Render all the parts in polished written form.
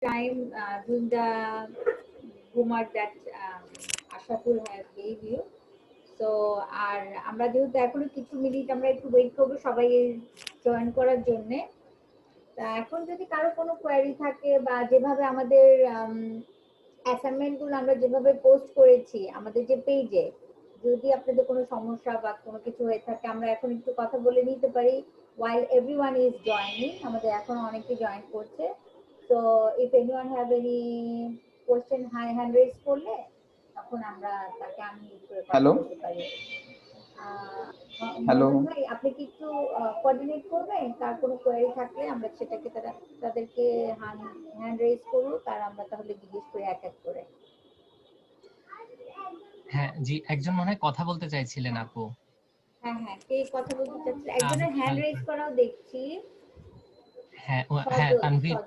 time doing the homework that Ashaful have gave you. So আর আমরা যেহেতু এখনো কিছু মিনিট আমরা একটু ওয়েট করবো সবাই জয়েন করার জন্য। তা এখন যদি কারো কোনো কোয়েরি থাকে বা যেভাবে আমাদের অ্যাসাইনমেন্ট গুলো আমরা যেভাবে পোস্ট করেছি আমাদের যে পেজে, যদি আপনাদের কোনো সমস্যা বা কোনো কিছু হয়ে থাকে আমরা এখন একটু কথা বলে নিতে পারি while everyone is joining। আমাদের এখন অনেকে জয়েন করছে। So if anyone have any question high hand raise করলে তখন আমরা তাকে আমি করে কথা হ্যালো বলতে পারি। হ্যালো ভাই আপনি কি একটু কোঅর্ডিনেট করবেন, তার কোনো কোয়েরি থাকলে আমরা সেটাকে তাদেরকে হ্যান্ড রেজ করবো, তার আমরা তাহলে জিজ্ঞেস করি এক এক করে। হ্যাঁ জি, একজন মনে হয় কথা বলতে চাইছিলেন আপু। হ্যাঁ হ্যাঁ, কে কথা বলতে চাচ্ছিল? একজনের হ্যান্ড রেজ করাও দেখছি। হ্যাঁ হ্যাঁ,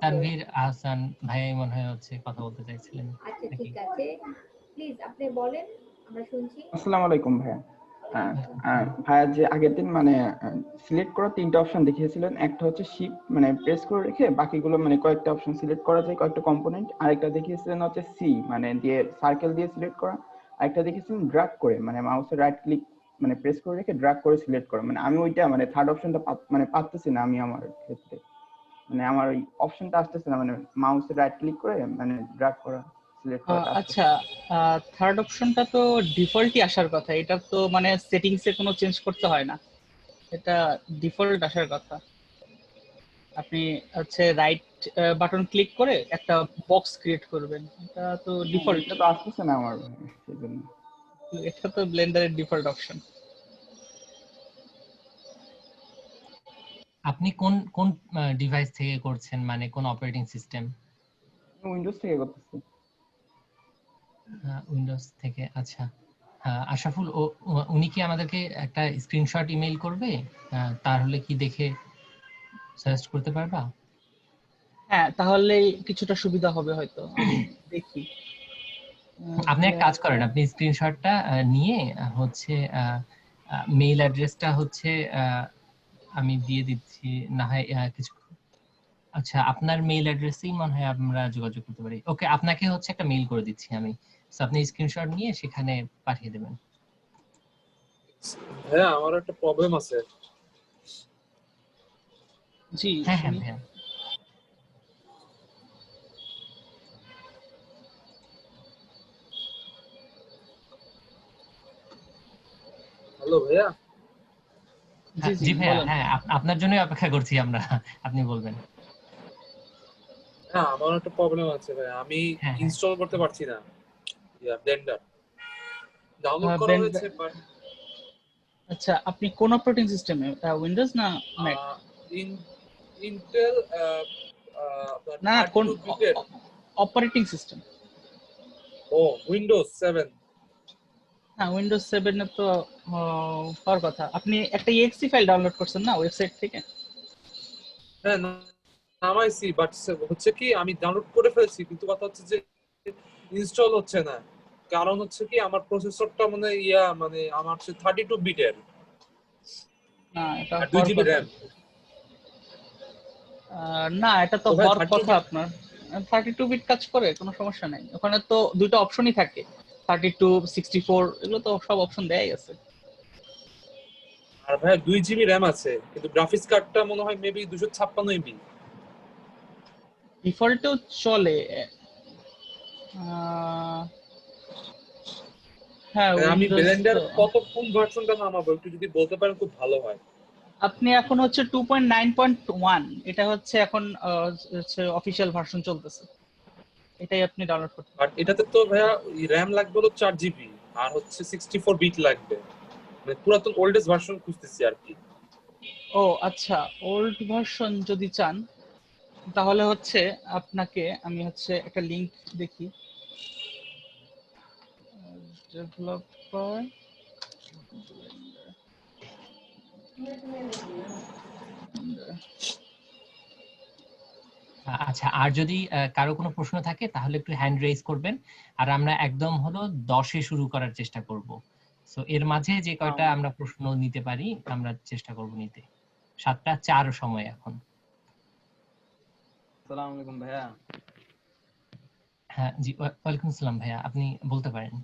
তানভীর আহসান ভাই মনে হয় হচ্ছে কথা বলতে চাইছিলেন। আচ্ছা ঠিক আছে, প্লিজ আপনি বলেন, আমরা শুনছি। আসসালামু আলাইকুম ভাইয়া। ভাইয়া যে আগের দিন মানে সিলেক্ট করা 3টা অপশন দেখিয়েছিলেন, একটা হচ্ছে শিফট মানে প্রেস করে রেখে বাকিগুলো মানে কয়েকটা অপশন সিলেক্ট করা যায়, কয়েকটা কম্পোনেন্ট। আরেকটা দেখিয়েছিলেন হচ্ছে সি মানে দিয়ে সার্কেল দিয়ে সিলেক্ট করা। আরেকটা দেখিয়েছিলেন ড্র্যাগ করে মানে মাউসের রাইট ক্লিক মানে প্রেস করে রেখে ড্র্যাগ করে সিলেক্ট করা। মানে আমি ওইটা মানে থার্ড অপশনটা মানে পাচ্ছি না আমি আমার ক্ষেত্রে, মানে আমার ওই অপশনটা আসতেছে না, মানে মাউসের রাইট ক্লিক করে মানে ড্র্যাগ করা সিলেক্ট করা। আচ্ছা, থার্ড অপশনটা তো ডিফল্টই আসার কথা, এটা তো মানে সেটিংসে কোনো চেঞ্জ করতে হয় না, এটা ডিফল্ট আসার কথা। আপনি হচ্ছে রাইট বাটন ক্লিক করে একটা বক্স ক্রিয়েট করবেন, এটা তো ডিফল্ট। এটা তো আসতেছে না আমার, সেজন্য। এটা তো ব্লেন্ডারের ডিফল্ট অপশন। আপনি কোন কোন ডিভাইস থেকে করছেন, মানে কোন অপারেটিং সিস্টেম? উইন্ডোজ থেকে করতেছি। উইন্ডোজ থেকে, আচ্ছা। আশরাফুল উনি কি আমাদেরকে একটা স্ক্রিনশট ইমেইল করবে, তাহলে কি দেখে সাজেস্ট করতে পারবা? হ্যাঁ, তাহলে কিছুটা সুবিধা হবে হয়তো, আমি দেখি। আপনি এক কাজ করেন, আপনি স্ক্রিনশটটা নিয়ে হচ্ছে মেইল অ্যাড্রেসটা হচ্ছে আমি দিয়ে দিচ্ছি না হয় কিছু। আচ্ছা, আপনার মেইল অ্যাড্রেসেই মনে হয় আমরা যোগাযোগ করতে পারি। ওকে, আপনাকে হচ্ছে একটা মেইল করে দিচ্ছি আমি, আপনি স্ক্রিনশট নিয়ে সেখানে পাঠিয়ে দেবেন। হ্যাঁ, আমার একটা প্রবলেম আছে। জি হ্যাঁ হ্যাঁ হ্যাঁ। হ্যালো ভাইয়া। জি ভাইয়া, হ্যাঁ আপনার জন্যই অপেক্ষা করছি আমরা, আপনি বলবেন। হ্যাঁ, আমার একটা প্রবলেম আছে ভাই, আমি ইনস্টল করতে পারছি না ব্লেন্ডার। ডাউনলোড করা হয়েছে বাট। আচ্ছা, আপনি কোন অপারেটিং সিস্টেমে, উইন্ডোজ না ম্যাক? ইন্টেল না, কোন অপারেটিং সিস্টেম? ও উইন্ডোজ 7। হ্যাঁ, উইন্ডোজ 7 এ তো হওয়ার কথা। আপনি একটা exe ফাইল ডাউনলোড করছেন না ওয়েবসাইট থেকে? হ্যাঁ নামাইছি, বাট হচ্ছে কি আমি ডাউনলোড করে ফেলছি, কিন্তু কথা হচ্ছে যে ইনস্টল হচ্ছে না। কারণ হচ্ছে কি আমার প্রসেসরটা মানে মানে আমার 32 বিটের। না, এটা 2 জিবি র‍্যাম। না, এটা তো হওয়ার কথা আপনার। 32 বিট কাজ করে, কোনো সমস্যা নাই। ওখানে তো দুটো অপশনই থাকে, 32, 64, এগুলো তো সব অপশন দেয়াই আছে। আর ভাই 2 জিবি র‍্যাম আছে, কিন্তু গ্রাফিক্স কার্ডটা মনে হয় মেবি 256 এমবি। ডিফল্টেও চলে। হ্যাঁ, আমি ব্লেন্ডার কোন ভার্সনটা নামাবো একটু যদি বলতে পারেন খুব ভালো হয়। আপনি এখন হচ্ছে 2.9.1, এটা হচ্ছে এখন হচ্ছে অফিশিয়াল ভার্সন চলতেছে, এটাই আপনি ডাউনলোড করতে পারেন। বাট এটাতে তো ভাইয়া র‍্যাম লাগবে হলো 4 জিবি আর হচ্ছে 64 বিট লাগবে, মানে পুরাতন ওল্ডেস্ট ভার্সন খুঁজতেছি আর কি। ও আচ্ছা, ওল্ড ভার্সন যদি চান তাহলে হচ্ছে আপনাকে আমি হচ্ছে একটা লিংক দেখি, ডেভেলপার। আচ্ছা, আর যদি কারো কোনো প্রশ্ন থাকে তাহলে একটু হ্যান্ড রেজ করবেন, আর আমরা একদম হলো 10-এ শুরু করার চেষ্টা করব। সো এর মাঝে যে কয়টা আমরা প্রশ্ন নিতে পারি আমরা চেষ্টা করব নিতে। 7:04 সময় এখন। আসসালামু আলাইকুম ভাইয়া। হ্যাঁ জি, ওয়ালাইকুম আসসালাম ভাইয়া, আপনি বলতে পারেন।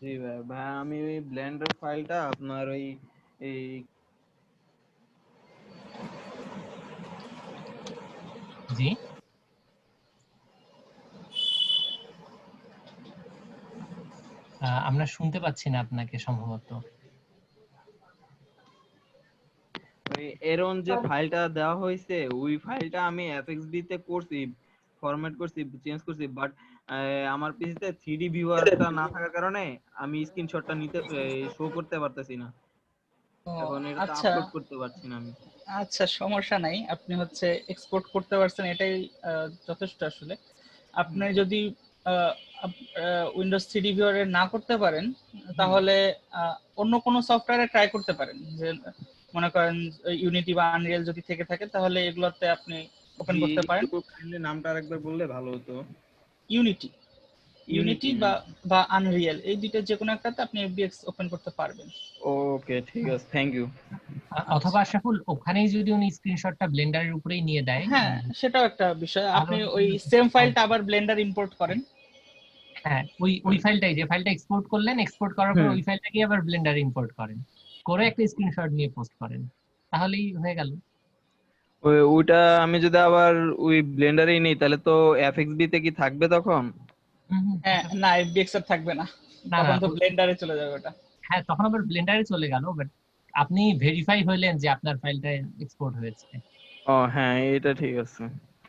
জি ভাই, আমি ওই ব্লেন্ডার ফাইলটা আপনার ওই এই জি আমরা শুনতে পাচ্ছি না আপনাকে সম্ভবত। ওই এরন যে ফাইলটা দেওয়া হয়েছে ওই ফাইলটা আমি এফএক্সবি তে করছি, ফরম্যাট করছি, চেঞ্জ করছি, বাট আমার পিসিতে 3D ভিউয়ারটা না থাকার কারণে আমি স্ক্রিনশটটা নিতে শো করতে পারতেছি না। ও, এখন এটা তো আচ্ছা আপলোড করতে পারছি না আমি। আচ্ছা, সমস্যা নাই, আপনি হচ্ছে এক্সপোর্ট করতে পারছেন, এটাই যথেষ্ট আসলে। আপনি যদি উইন্ডোজ 3D ভিউয়ারে না করতে পারেন তাহলে অন্য কোনো সফটওয়্যারে ট্রাই করতে পারেন, যে মনে করেন ইউনিটি বা আনরিয়েল যদি থেকে থাকে তাহলে এগুলোতে আপনি ওপেন জি, করতে পারেন। একটু কাইন্ডলি নামটা আরেকবার বললে ভালো হতো। ইউনিটি ইউনিটি ইউনিটি বা বা আনরিয়েল, এই দুইটা যে কোনো একটাতে আপনি এফবিএক্স ওপেন করতে পারবেন। ওকে, ঠিক আছে, থ্যাংক ইউ। অথবা আশরাফুল ওখানেই যদি উনি স্ক্রিনশটটা ব্লেন্ডারের উপরেই নিয়ে দেয়, হ্যাঁ, সেটাও একটা বিষয়, আপনি তাহলে ওই সেম ফাইলটা আবার ব্লেন্ডার ইম্পোর্ট করেন। হ্যাঁ ওই ফাইলটাই, যে ফাইলটা এক্সপোর্ট করলেন, এক্সপোর্ট করার পর হুম। ওই ফাইলটাকে আবার ব্লেন্ডারে ইম্পোর্ট করেন, করে একটা স্ক্রিনশট নিয়ে পোস্ট করেন, তাহলেই হয়ে গেল। ওইটা আমি যদি আবার ওই ব্লেন্ডারেই নেই তাহলে তো এফএক্সবি তে কি থাকবে তখন? হ্যাঁ, না, এফবিএক্স আর থাকবে না, না না তখন তো ব্লেন্ডারে চলে যাবে ওটা। হ্যাঁ তখন আবার ব্লেন্ডারে চলে গেল, বাট আপনি ভেরিফাই হইলেন যে আপনার ফাইলটা এক্সপোর্ট হয়েছে। ও হ্যাঁ, এটা ঠিক আছে।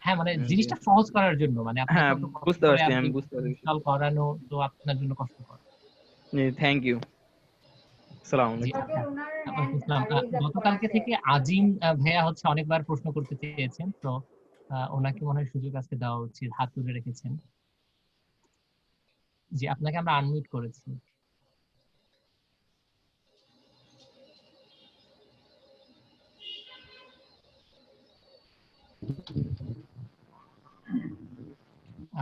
হ্যাঁ মানে জি। জিনিসটা সহজ করার জন্য, মানে আপনাকে হ্যাঁ, তো কষ্ট বুঝতে করে পারছি, আপনি আমি বুঝতে পারছি। ইনস্টল করানো তো আপনার জন্য কষ্টকর। জি, থ্যাংক ইউ। আসসালামু জি আলাইকুম। সজল ওনার ওয়ালাইকুম হ্যান্ড আসসালাম। রেজ আপ করা গতকালকে আছে। থেকে আজিম ভাইয়া হচ্ছে অনেকবার প্রশ্ন করতে চেয়েছেন, তো ওনাকে মনে হয় সুযোগ আজকে দেওয়া উচিত, হাত তুলে রেখেছেন। জি আপনাকে আমরা আনমিউট করেছি।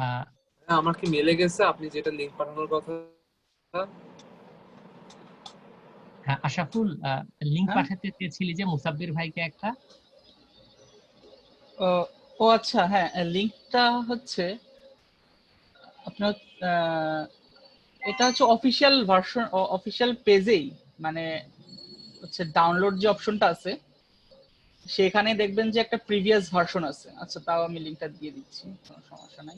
আহ, হ্যাঁ, আমার কি মেলে গেছে আপনি যেটা লিংক পাঠানোর কথা? হ্যাঁ আশাফুল, লিংক হ্যাঁ? পাঠাতে চেয়েছিলি যে মুসাব্বির ভাইকে একটা। ও ও আচ্ছা, হ্যাঁ, লিংকটা হচ্ছে আপনার এটা হচ্ছে অফিসিয়াল ভার্সন, অফিসিয়াল পেজেই, মানে হচ্ছে ডাউনলোড যে অপশনটা আছে সেখানে দেখবেন যে একটা প্রিভিয়াস ভার্সন আছে। আচ্ছা, তাও আমি লিংকটা দিয়ে দিচ্ছি, কোনো সমস্যা নাই।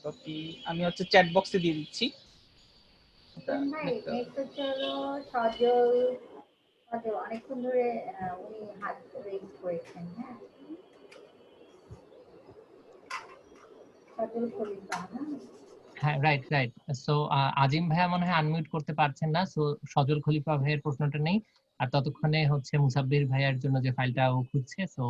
কপি আমি হচ্ছে চ্যাট বক্সে দিয়ে দিচ্ছি। এটা ভাই দেখতে হবে। নেক্সট হচ্ছে হলো সজল। সজল অনেকক্ষণ ধরে উনি হাত রেজ করেছেন। হ্যাঁ, সজল খলিফা না? হ্যাঁ রাইট রাইট। সো আজিম ভাইয়া মনে হয় আনমিউট করতে পারছেন না, সো সজল খলিফা ভাইয়ের প্রশ্নটা নেই। আর ততক্ষণে হচ্ছে মুসাব্বির ভাইয়ার জন্য যে ফাইলটা ও খুঁজছে, সো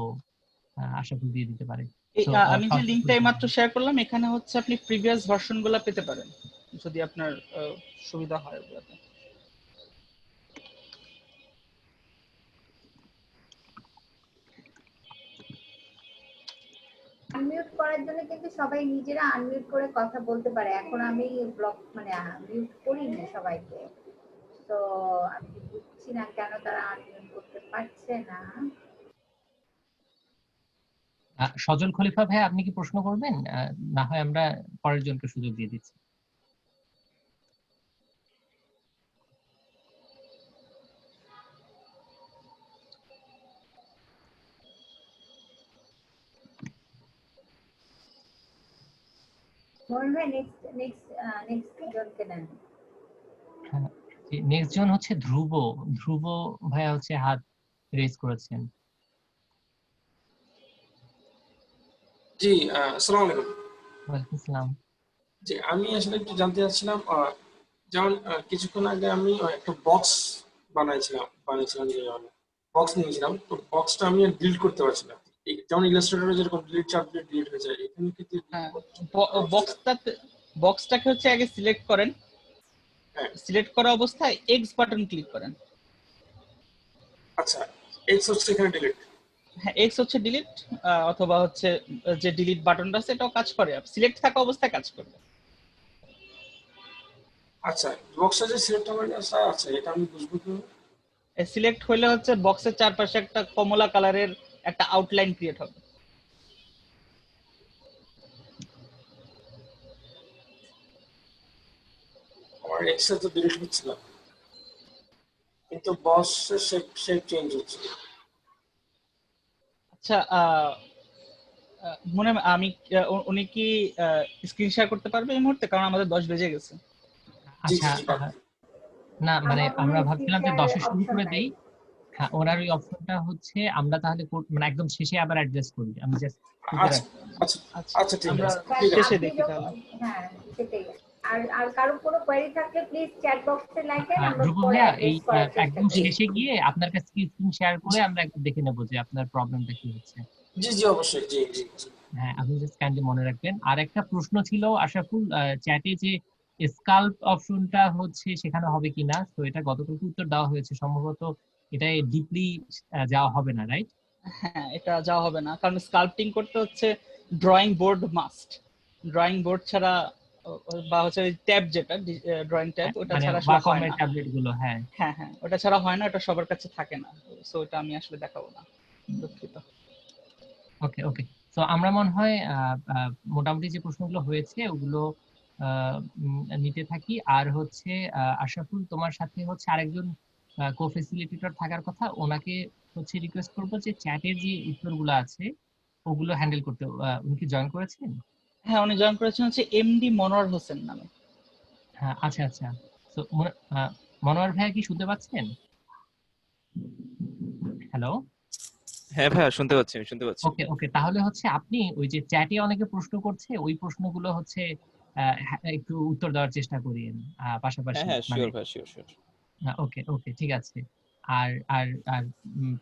আশাফুল দিয়ে দিতে পারে। সো আমি যে লিংকটা এইমাত্র শেয়ার করলাম এখানে হচ্ছে আপনি প্রিভিয়াস ভার্সনগুলো পেতে পারেন যদি আপনার সুবিধা হয় ওগুলোতে। আনমিউট করার জন্য কিন্তু সবাই নিজেরা আনমিউট করে কথা বলতে পারে। এখন আমি ব্লক মানে মিউট করিনি সবাইকে, তো আমি বুঝছি না কেন তারা আনমিউট করতে পারছে না। সজল খলিফা ভাই আপনি কি প্রশ্ন করবেন? না হয় আমরা পরের জনকে সুযোগ দিয়ে দিচ্ছি। মোহন ভাই নেক্সট জনকে নেন। নেক্সট জন হচ্ছে ধ্রুব। ধ্রুব ভাইয়া হচ্ছে হাত রেজ করেছেন। জি, আসসালামু আলাইকুম। ওয়ালাইকুম আসসালাম। জি, আমি আসলে একটু জানতে চাচ্ছিলাম, যেমন কিছুক্ষণ আগে আমি একটা বক্স বানিয়েছিলাম যে বক্স নিয়েছিলাম, তো বক্সটা আমি ডিলিট করতে পারছিলাম। যেমন ইলাস্ট্রেটরে যেরকম ডিলিট চাপ দিলে ডিলিট হয়ে যায়, এখানে কিন্তু হ্যাঁ, বক্সটা। বক্সটাকে হচ্ছে আগে সিলেক্ট করেন, হ্যাঁ, সিলেক্ট করা অবস্থায় এক্স বাটন ক্লিক করেন। আচ্ছা, এক্স হচ্ছে এখানে ডিলিট। হ্যাঁ, এক্স হচ্ছে ডিলিট, অথবা হচ্ছে যে ডিলিট বাটনটা আছে এটাও কাজ করে, সিলেক্ট থাকা অবস্থায় কাজ করবে। আচ্ছা, বক্সটা যে সিলেক্ট আমার কাছে আছে এটা আমি বুঝবো কিভাবে? সিলেক্ট হলে হচ্ছে বক্সের চারপাশে একটা কমলা কালারের একটা আউটলাইন ক্রিয়েট হবে। আমার এক্সে তো ডিলিট হচ্ছিল কিন্তু বসের শেপ চেঞ্জ হচ্ছে। আচ্ছা মনে আমি উনি কি স্ক্রিন শেয়ার করতে পারবে এই মুহূর্তে, কারণ আমাদের 10 বেজে গেছে। জি আচ্ছা জি জি পারবো। না মানে আমার মনে আমরা হয় ভাবছিলাম যে স্ক্রিন 10 এ শুরু অপশন করে নাই। দেই। হ্যাঁ, ওনার ওই অপশনটা হচ্ছে আমরা তাহলে মানে একদম শেষে আবার অ্যাডজাস্ট করি, আমি জাস্ট টুকে আচ্ছা রাখি। আচ্ছা আচ্ছা আচ্ছা ঠিক আমরা আছে কারণ ঠিক আছে। শেষে আপনি দেখি তাহলে। হ্যাঁ সেটাই। আর আর কারো কোনো কোয়েরি থাকলে প্লিজ চ্যাট বক্সে লেখেন, আমরা ধ্রুব পরে ভাইয়া এই অ্যাড্রেস করার চেষ্টা একদম করি। শেষে গিয়ে আপনার কাছে স্ক্রিন শেয়ার করে জি আমরা একটু দেখে নেবো যে আপনার প্রবলেমটা কি হচ্ছে। জি জি অবশ্যই জি জি জি। হ্যাঁ, আপনি জাস্ট কাইন্ডলি মনে রাখবেন। আর একটা প্রশ্ন ছিল আশাফুল, চ্যাটে যে স্কাল্প অপশনটা হচ্ছে সেখানে হবে কিনা, তো এটা গতকালকে উত্তর দেওয়া হয়েছে সম্ভবত এটা ডিপলি যাওয়া হবে না, রাইট? হ্যাঁ, এটা যাওয়া হবে না, কারণ স্কাল্পটিং করতে হচ্ছে drawing board must. Drawing board ছাড়া বা হচ্ছে ট্যাব, যেটা ড্রয়িং ট্যাব, ওটা মানে ছাড়া আসলে হয় ওয়াকমের না। ট্যাবলেট গুলো, হ্যাঁ। হ্যাঁ হ্যাঁ, ওটা ছাড়া হয় না, ওটা সবার কাছে থাকে না। সো এটা আমি আসলে দেখাবো না, দুঃখিত। ওকে ওকে, তো আমরা মনে হয় মোটামুটি যে প্রশ্নগুলো হয়েছে ওগুলো নিতে থাকি। আর হচ্ছে আশরাফুল, তোমার সাথে হচ্ছে আরেকজন কো ফেসিলিটেটর থাকার কথা, ওনাকে হচ্ছে রিকোয়েস্ট করবো যে চ্যাটের যে উত্তরগুলো আছে ওগুলো হ্যান্ডেল করতে। উনি কি জয়েন করেছেন? হ্যাঁ, উনি জয়েন করেছেন হচ্ছে এমডি মনোয়ার হোসেন নামে। হ্যাঁ, আচ্ছা আচ্ছা। তো মনোয়ার ভাইয়া কি শুনতে পাচ্ছেন? হ্যালো। হ্যাঁ ভাইয়া, শুনতে পাচ্ছি, আমি শুনতে পাচ্ছি। ওকে ওকে, তাহলে হচ্ছে আপনি ওই যে চ্যাটে অনেকে প্রশ্ন করছে ওই প্রশ্নগুলো হচ্ছে একটু উত্তর দেওয়ার চেষ্টা করিয়েন হ্যাঁ পাশাপাশি হ্যাঁ, মানে। শিওর ভাই, শিওর শিওর। ওকে ওকে, ঠিক আছে। আর আর আর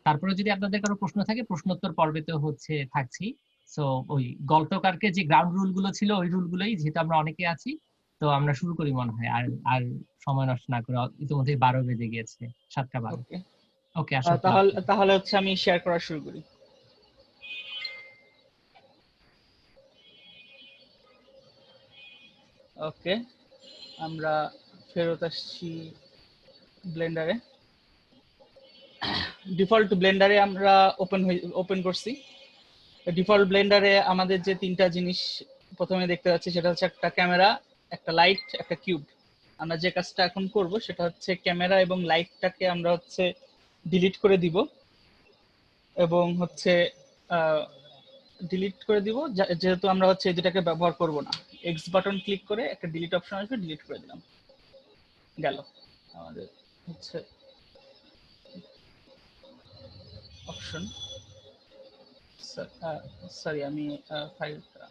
তারপরে যদি আপনাদের কারো প্রশ্ন থাকে প্রশ্নোত্তর পর্বে তো হচ্ছে থাকছি। সো ওই গল্পকারকে যে গ্রাউন্ড রুল গুলো ছিল ওই রুল গুলোই, যেহেতু আমরা অনেকে আছি, তো আমরা শুরু করি মনে হয়। আর আর সময় নষ্ট না করে, ইতিমধ্যে 12 বেজে গিয়েছে, 7টা 12। ওকে, ওকে, আশা তাহলে তাহলে হচ্ছে আমি শেয়ার করা শুরু করি। ওকে, আমরা ফেরত আসছি ব্লেন্ডারে। ডিফল্ট ব্লেন্ডারে আমরা ওপেন করছি। ডিফল্ট ব্লেন্ডারে আমাদের যে তিনটা জিনিস প্রথমে দেখতে পাচ্ছি সেটা হচ্ছে একটা ক্যামেরা, একটা লাইট, একটা কিউব। আমরা যে কাজটা এখন করব সেটা হচ্ছে ক্যামেরা এবং লাইটটাকে আমরা হচ্ছে ডিলিট করে দিব, এবং হচ্ছে ডিলিট করে দিব যেহেতু আমরা হচ্ছে এই দুটাকে ব্যবহার করব না। এক্স বাটন ক্লিক করে একটা ডিলিট অপশন আসবে, ডিলিট করে দিলাম, গেল আমাদের হচ্ছে অপশন। সরি, আমি ফাইলটা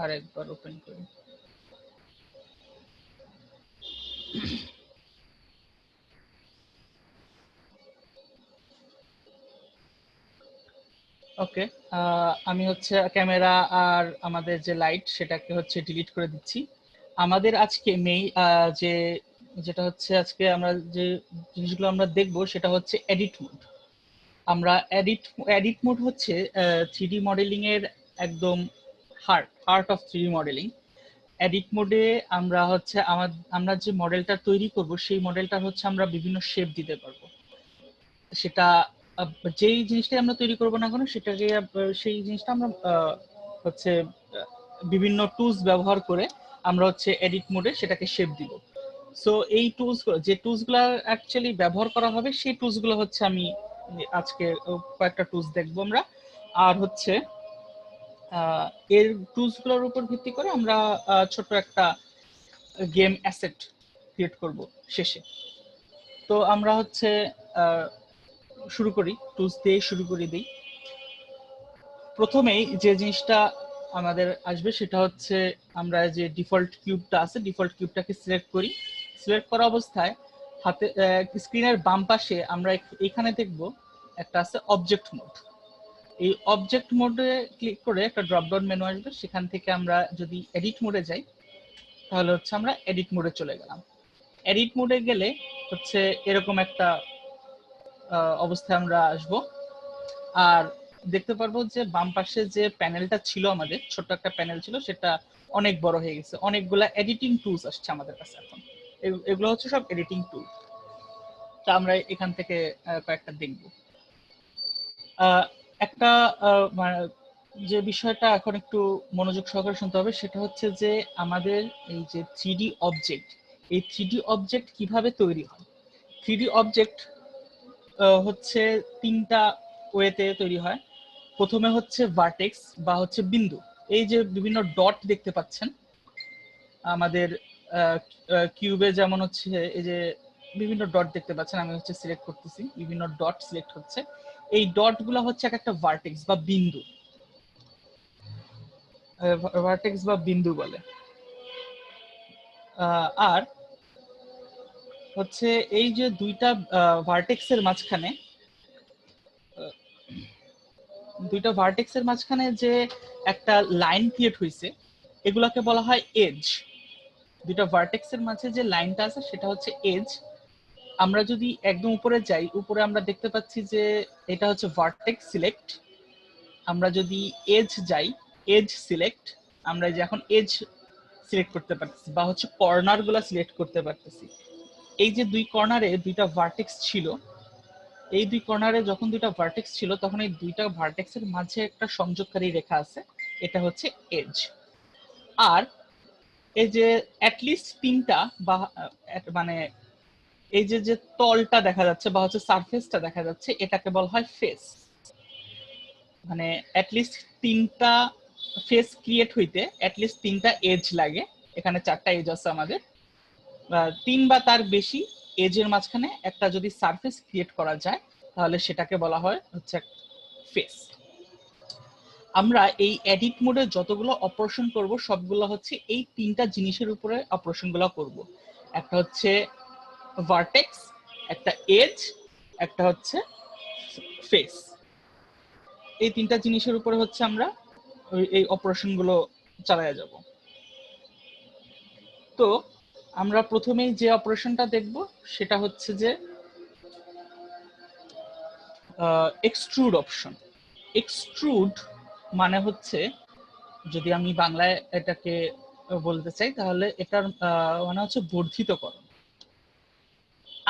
আরেকবার ওপেন করি। ওকে, আমি হচ্ছে ক্যামেরা আর আমাদের যে লাইট সেটাকে হচ্ছে ডিলিট করে দিচ্ছি। আমাদের আজকে যে যেটা হচ্ছে আজকে আমরা যে জিনিসগুলো আমরা দেখব সেটা হচ্ছে এডিট মোড। আমরা এডিট মোড হচ্ছে 3D মডেলিং এর একদম heart of 3D modelling. Edit মোডে আমরা হচ্ছে আমরা যে মডেলটা তৈরি করব সেই মডেলটা হচ্ছে আমরা বিভিন্ন শেপ দিতে পারবো। সেটা যেই জিনিসটা আমরা তৈরি করবো না কেন সেটাকে সেই জিনিসটা আমরা হচ্ছে বিভিন্ন টুলস ব্যবহার করে আমরা হচ্ছে এডিট মোডে সেটাকে শেপ দিব। সো এই যে টুলসগুলো অ্যাকচুয়ালি ব্যবহার করা হবে সেই টুলসগুলো হচ্ছে আমি আজকে কয়েকটা টুলস দেখবো আমরা। আর হচ্ছে এর টুলসগুলোর উপর ভিত্তি করে আমরা ছোট একটা গেম অ্যাসেট ক্রিয়েট করব শেষে। তো আমরা হচ্ছে শুরু করি, টুলস দিয়ে শুরু করে দিই। প্রথমেই যে জিনিসটা আমাদের আসবে সেটা হচ্ছে আমরা যে ডিফল্ট কিউবটা আছে ডিফল্ট কিউবটাকে সিলেক্ট করি। সিলেক্ট করা অবস্থায় হাতে স্ক্রিনের বাম পাশে আমরা এখানে দেখব একটা আছে অবজেক্ট মোড। এই অবজেক্ট মোডে ক্লিক করে একটা ড্রপ ডাউন মেনু আসবে, সেখান থেকে আমরা যদি এডিট মোডে যাই তাহলে হচ্ছে আমরা এডিট মোডে চলে গেলাম। এডিট মোডে গেলে হচ্ছে এরকম একটা অবস্থায় আমরা আসব। আর দেখতে পারবো যে বাম পাশে যে প্যানেলটা ছিল, আমাদের ছোট্ট একটা প্যানেল ছিল, সেটা অনেক বড় হয়ে গেছে। অনেকগুলা এডিটিং টুলস আসছে আমাদের কাছে এখন। এগুলো হচ্ছে সব এডিটিং টুল। তা আমরা এখান থেকে কয়েকটা দেখব। একটা যে বিষয়টা এখন একটু মনোযোগ সহকারে শুনতে হবে সেটা হচ্ছে যে আমাদের এই যে 3D অবজেক্ট, এই 3D অবজেক্ট কিভাবে তৈরি হয়। 3D অবজেক্ট হচ্ছে তিনটা ওয়েতে তৈরি হয়। প্রথমে হচ্ছে ভার্টেক্স বা হচ্ছে বিন্দু, এই যে বিভিন্ন ডট দেখতে পাচ্ছেন আমাদের কিউবে, যেমন হচ্ছে এই যে বিভিন্ন ডট দেখতে পাচ্ছেন, আমি হচ্ছে সিলেক্ট করতেছি, বিভিন্ন ডট সিলেক্ট হচ্ছে। এই ডট গুলা হচ্ছে একটা ভার্টেক্স বা বিন্দু, ভার্টেক্স বা বিন্দু বলে। আর হচ্ছে এই যে দুইটা ভার্টেক্সের মাঝখানে, যে একটা লাইন ক্রিয়েট হয়েছে, এগুলাকে বলা হয় এজ। দুইটা ভার্টেক্সের মাঝে যে লাইনটা আছে সেটা হচ্ছে এজ। আমরা যদি একদম উপরে যাই, উপরে আমরা দেখতে পাচ্ছি যে এটা হচ্ছে ভার্টেক্স সিলেক্ট। আমরা যদি এজ যাই, এজ সিলেক্ট, আমরা যে এখন এজ সিলেক্ট করতে পারতেছি বা হচ্ছে কর্নার গুলা সিলেক্ট করতে পারতেছি। এই যে দুই কর্নারে দুইটা ভার্টেক্স ছিল, এই দুই কর্নারে যখন দুইটা ভার্টেক্স ছিল তখন এই দুইটা ভার্টেক্সের মাঝে একটা সংযোগকারী রেখা আছে, এটা হচ্ছে এজ। আর এই যে অ্যাটলিস্ট তিনটা বা মানে এই যে যে তলটা দেখা যাচ্ছে বা হচ্ছে সারফেসটা দেখা যাচ্ছে, এটাকে বলা হয় ফেস। মানে অ্যাটলিস্ট তিনটা ফেস ক্রিয়েট হইতে অ্যাটলিস্ট তিনটা এজ লাগে। এখানে চারটা এজ আছে আমাদের, তিন বা তার বেশি এজের মাঝখানে একটা যদি সারফেস ক্রিয়েট করা যায় তাহলে সেটাকে বলা হয় হচ্ছে ফেস। আমরা এই এডিট মোডে যতগুলো অপারেশন করব সবগুলো হচ্ছে এই তিনটা জিনিসের উপরে অপারেশন গুলো করব। একটা হচ্ছে ভার্টেক্স, একটা এজ, একটা হচ্ছে ফেস। এই তিনটা জিনিসের উপরে হচ্ছে আমরা এই অপারেশন গুলো চালায় যাব। তো আমরা প্রথমেই যে অপারেশনটা দেখব সেটা হচ্ছে যে এক্সট্রুড অপশন। এক্সট্রুড মানে হচ্ছে, যদি আমি বাংলায় এটাকে বলতে চাই তাহলে এটার মানে হচ্ছে বর্ধিতকরণ।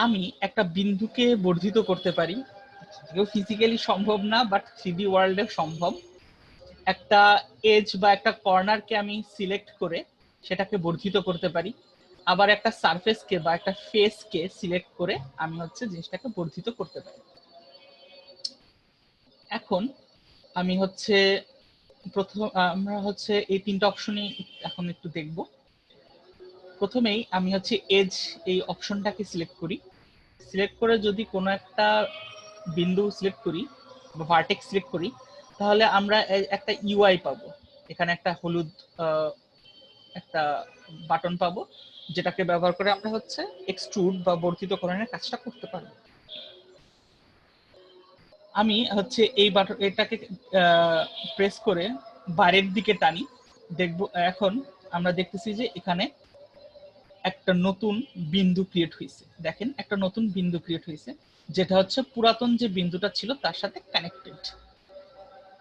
আমি একটা বিন্দুকে বর্ধিত করতে পারি, ফিজিক্যালি সম্ভব না বাট 3D ওয়ার্ল্ডে সম্ভব। একটা এজ বা একটা কর্নারকে আমি সিলেক্ট করে সেটাকে বর্ধিত করতে পারি, আবার একটা সারফেসকে বা একটা ফেসকে সিলেক্ট করে আমি হচ্ছে জিনিসটাকে বর্ধিত করতে পারি। এখন আমি হচ্ছে আমরা হচ্ছে এই তিনটা অপশনই এখন একটু দেখব। প্রথমেই আমি হচ্ছে এজ এই অপশনটাকে সিলেক্ট করি। সিলেক্ট করে যদি কোনো একটা বিন্দু সিলেক্ট করি বা ভার্টেক্স সিলেক্ট করি তাহলে আমরা একটা ইউআই পাবো। এখানে একটা হলুদ একটা বাটন পাবো, যেটাকে ব্যবহার করে আমরা হচ্ছে এক্সট্রুড বা বর্ধিতকরণের কাজটা করতে পারবো। আমি হচ্ছে এই বাটন এটাকে প্রেস করে বাইরের দিকে টানি, দেখব এখন আমরা দেখতেছি যে এখানে একটা নতুন বিন্দু ক্রিয়েট হয়েছে। দেখেন একটা নতুন বিন্দু ক্রিয়েট হয়েছে, যেটা হচ্ছে পুরাতন যে বিন্দুটা ছিল তার সাথে কানেক্টেড।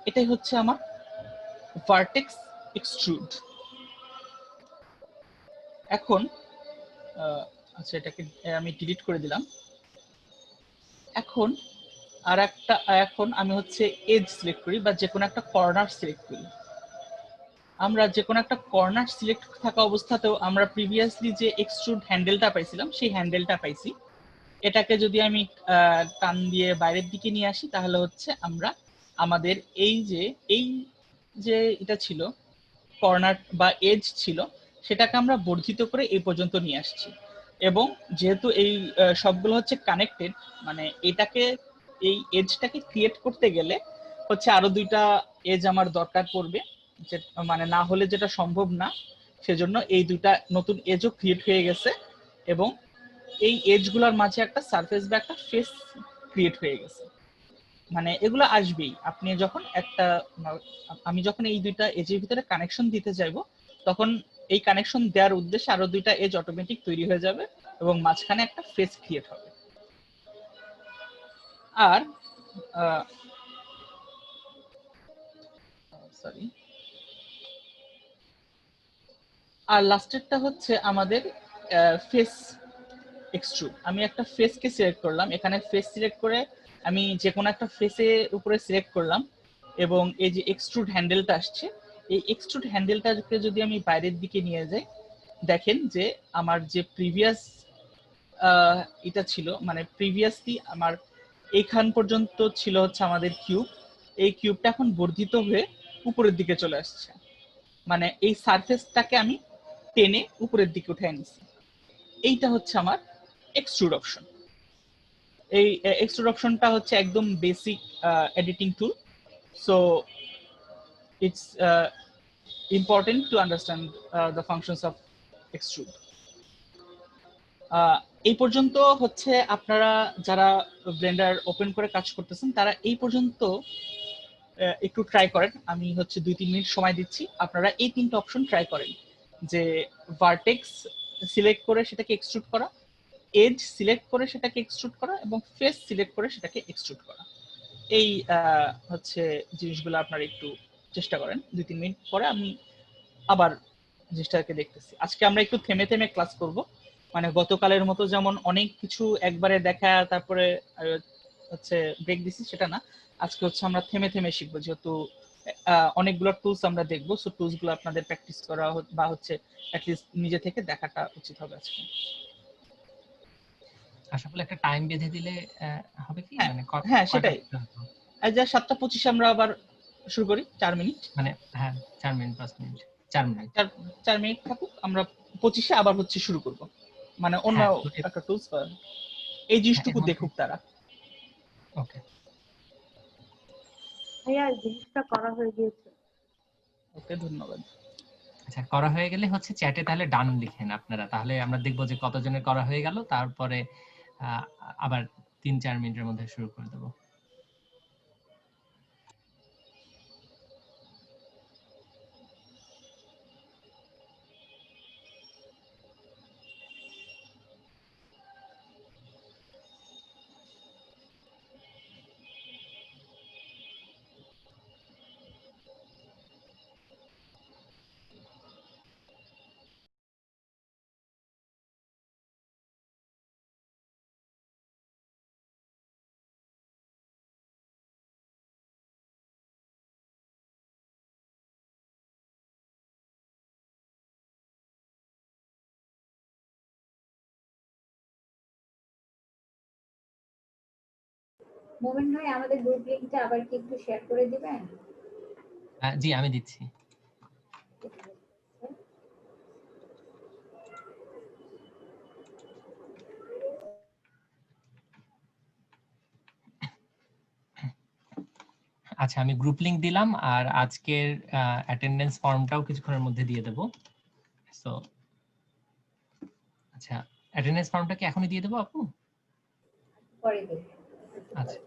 এটাই হচ্ছে আমার ভার্টেক্স এক্সট্রুড। এখন আচ্ছা, এটাকে আমি ডিলিট করে দিলাম। এখন এখন আমি হচ্ছে এজ সিলেক্ট করি বা যে কোনো একটা কর্নার সিলেক্ট করি। আমরা যে কোনো একটা কর্নার সিলেক্ট থাকা অবস্থাতেও আমরা প্রিভিয়াসলি যে এক্সট্রুড হ্যান্ডেলটা পাইছিলাম সেই হ্যান্ডেলটা পাইছি। এটাকে যদি আমি টান দিয়ে বাইরের দিকে নিয়ে আসি তাহলে হচ্ছে আমরা আমাদের এই যে এটা ছিল কর্নার বা এজ ছিল সেটাকে আমরা বর্ধিত করে এই পর্যন্ত নিয়ে আসছি। এবং যেহেতু এই সবগুলো হচ্ছে কানেক্টেড, মানে এই এজটাকে ক্রিয়েট করতে গেলে হচ্ছে আরো দুইটা এজ আমার দরকার পড়বে, যে মানে না হলে যেটা সম্ভব না। সেজন্য এই দুইটা নতুন এজও ক্রিয়েট হয়ে গেছে এবং এই এজগুলোর মাঝে একটা সারফেস বা একটা ফেস ক্রিয়েট হয়ে গেছে। মানে এগুলো আসবেই। আপনি যখন আমি যখন এই দুইটা এজের ভিতরে কানেকশন দিতে চাইবো তখন এই কানেকশন দেওয়ার উদ্দেশ্যে আরো দুইটা এজ অটোমেটিক তৈরি হয়ে যাবে এবং মাঝখানে একটা ফেস ক্রিয়েট হবে। আর সরি, আর লাস্টেরটা হচ্ছে আমাদের ফেস এক্সট্রুড। আমি একটা ফেসকে সিলেক্ট করলাম, এখানে ফেস সিলেক্ট করে আমি যে কোনো একটা ফেসের উপরে সিলেক্ট করলাম, এবং এই যে এক্সট্রুড হ্যান্ডেলটা আসছে, এই এক্সট্রুড হ্যান্ডেলটাকে যদি আমি বাইরের দিকে নিয়ে যাই, দেখেন যে আমার যে প্রিভিয়াস এটা ছিল, মানে প্রিভিয়াসলি আমার এইখান পর্যন্ত ছিল হচ্ছে আমাদের কিউব, এই কিউবটা এখন বর্ধিত হয়ে উপরের দিকে চলে আসছে। মানে এই সারফেসটাকে আমি টেনে উপরের দিকে উঠে নিচ্ছি। এইটা হচ্ছে আমার এক্সট্রুড অপশন। এই এক্সট্রুড অপশনটা হচ্ছে একদম basic editing tool. So it's important to understand the functions of extrude. এই পর্যন্ত হচ্ছে আপনারা যারা ব্লেন্ডার ওপেন করে কাজ করতেছেন তারা এই পর্যন্ত একটু ট্রাই করেন। আমি হচ্ছে 2-3 মিনিট সময় দিচ্ছি, আপনারা এই তিনটা অপশন ট্রাই করেন, যে ভার্টেক্স সিলেক্ট করে সেটাকে এক্সট্রুড করা, এজ সিলেক্ট করে সেটাকে এক্সট্রুড করা, এবং ফেস সিলেক্ট করে সেটাকে এক্সট্রুড করা। এই হচ্ছে জিনিসগুলো আপনারা একটু চেষ্টা করেন। 2-3 মিনিট পরে আমি আবার জিনিসটাকে দেখতেছি। আজকে আমরা একটু থেমে থেমে ক্লাস করব, মানে গতকালের মতো যেমন অনেক কিছু একবারে দেখা তারপরে হচ্ছে ব্রেক দিছি সেটা না। আজকে হচ্ছে আমরা থেমে থেমে শিখবো, যেহেতু অনেকগুলো টুলস আমরা দেখবো। সো টুলস গুলো আপনাদের প্র্যাকটিস করা বা হচ্ছে অ্যাটলিস্ট নিজে থেকে দেখাটা উচিত হবে আজকে। আসলে একটা টাইম বেঁধে দিলে হবে কি, মানে হ্যাঁ সেটাই, যা 7:25 আমরা আবার শুরু করি, 4 মিনিট, মানে হ্যাঁ 4 মিনিট 5 মিনিট 4 মিনিট 4 মিনিট থাকুক, আমরা 25-এ আবার হচ্ছে শুরু করব, মানে অন্য একটা টুলস এই জিনিসটুকু দেখুক তারা। ওকে ভাইয়া জিনিসটা করা হয়ে গিয়েছে। ওকে ধন্যবাদ। আচ্ছা, করা হয়ে গেলে হচ্ছে চ্যাটে তাহলে ডান লিখেন আপনারা, তাহলে আমরা দেখবো যে কতজনের করা হয়ে গেল, তারপরে আবার 3-4 মিনিটের মধ্যে শুরু করে দেবো। মোমেন ভাই, আমাদের গ্রুপ লিংকটা আবার কি একটু শেয়ার করে দিবেন? জি আমি দিচ্ছি। আচ্ছা, আমি গ্রুপ লিংক দিলাম, আর আজকের অ্যাটেন্ডেন্স ফর্মটাও কিছুক্ষণের মধ্যে দিয়ে দেবো। সো আচ্ছা, অ্যাটেন্ডেন্স ফর্মটা কি এখনই দিয়ে দেবো আপু? পরে দেব। আচ্ছা।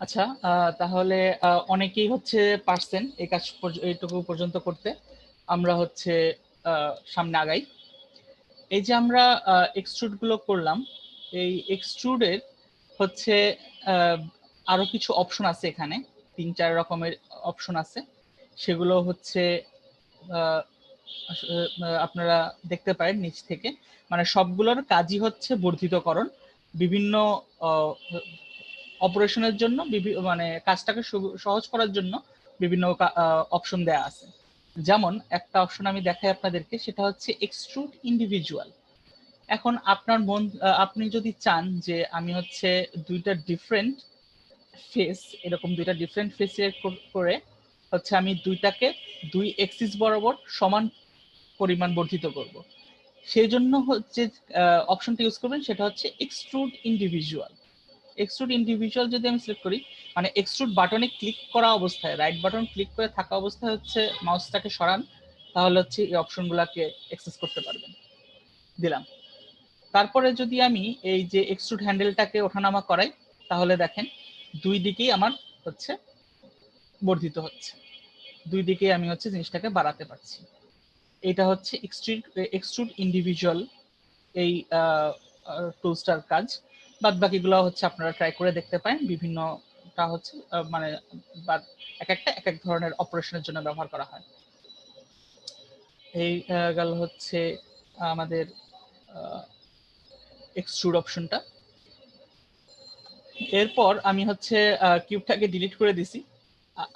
আচ্ছা, তাহলে অনেকেই হচ্ছে পারছেন এই কাজ এইটুকু পর্যন্ত করতে। আমরা হচ্ছে সামনে আগাই। এই যে আমরা এক্সট্রুড গুলো করলাম, এই এক্সট্রুডের হচ্ছে আরো কিছু অপশন আছে এখানে, 3-4 রকমের অপশন আছে। সেগুলো হচ্ছে আপনারা দেখতে পারেন নিচ থেকে, মানে সবগুলোর কাজই হচ্ছে বর্ধিতকরণ। বিভিন্ন অপারেশনের জন্য মানে কাজটাকে সহজ করার জন্য বিভিন্ন অপশন দেয়া আছে। যেমন একটা অপশন আমি দেখাই আপনাদেরকে, সেটা হচ্ছে এক্সট্রুড ইন্ডিভিজুয়াল। এখন আপনার আপনি যদি চান যে আমি হচ্ছে দুইটা ডিফারেন্ট ফেস, এরকম দুইটা ডিফারেন্ট ফেস করে হচ্ছে আমি দুইটাকে 2 এক্সিস বরাবর সমান পরিমাণ বর্ধিত করব, সেই জন্য হচ্ছে অপশনটা ইউজ করবেন, সেটা হচ্ছে এক্সট্রুড ইন্ডিভিজুয়াল। এক্সট্রুড ইন্ডিভিজুয়াল যদি আমি সিলেক্ট করি, মানে এক্সট্রুড বাটনে ক্লিক করা অবস্থায়, রাইট বাটন ক্লিক করে থাকা অবস্থায় হচ্ছে মাউসটাকে সরান, তাহলে হচ্ছে এই অপশনগুলোকে অ্যাক্সেস করতে পারবেন। দিলাম। তারপরে যদি আমি এই যে এক্সট্রুড হ্যান্ডেলটাকে ওঠানামা করাই, তাহলে দেখেন দুই দিকেই আমার হচ্ছে বর্ধিত হচ্ছে, দুই দিকেই আমি হচ্ছে জিনিসটাকে বাড়াতে পারছি। এটা হচ্ছে এক্সট্রুড ইন্ডিভিজুয়াল এই টুলসটার কাজ। বাদ বাকিগুলো হচ্ছে আপনারা ট্রাই করে দেখতে পারেন, বিভিন্নটা হচ্ছে মানে এক এক ধরনের অপারেশনের জন্য ব্যবহার করা হয়। এই গেল হচ্ছে আমাদের এক্সট্রুড অপশনটা। এরপর আমি হচ্ছে কিউবটাকে ডিলিট করে দিছি,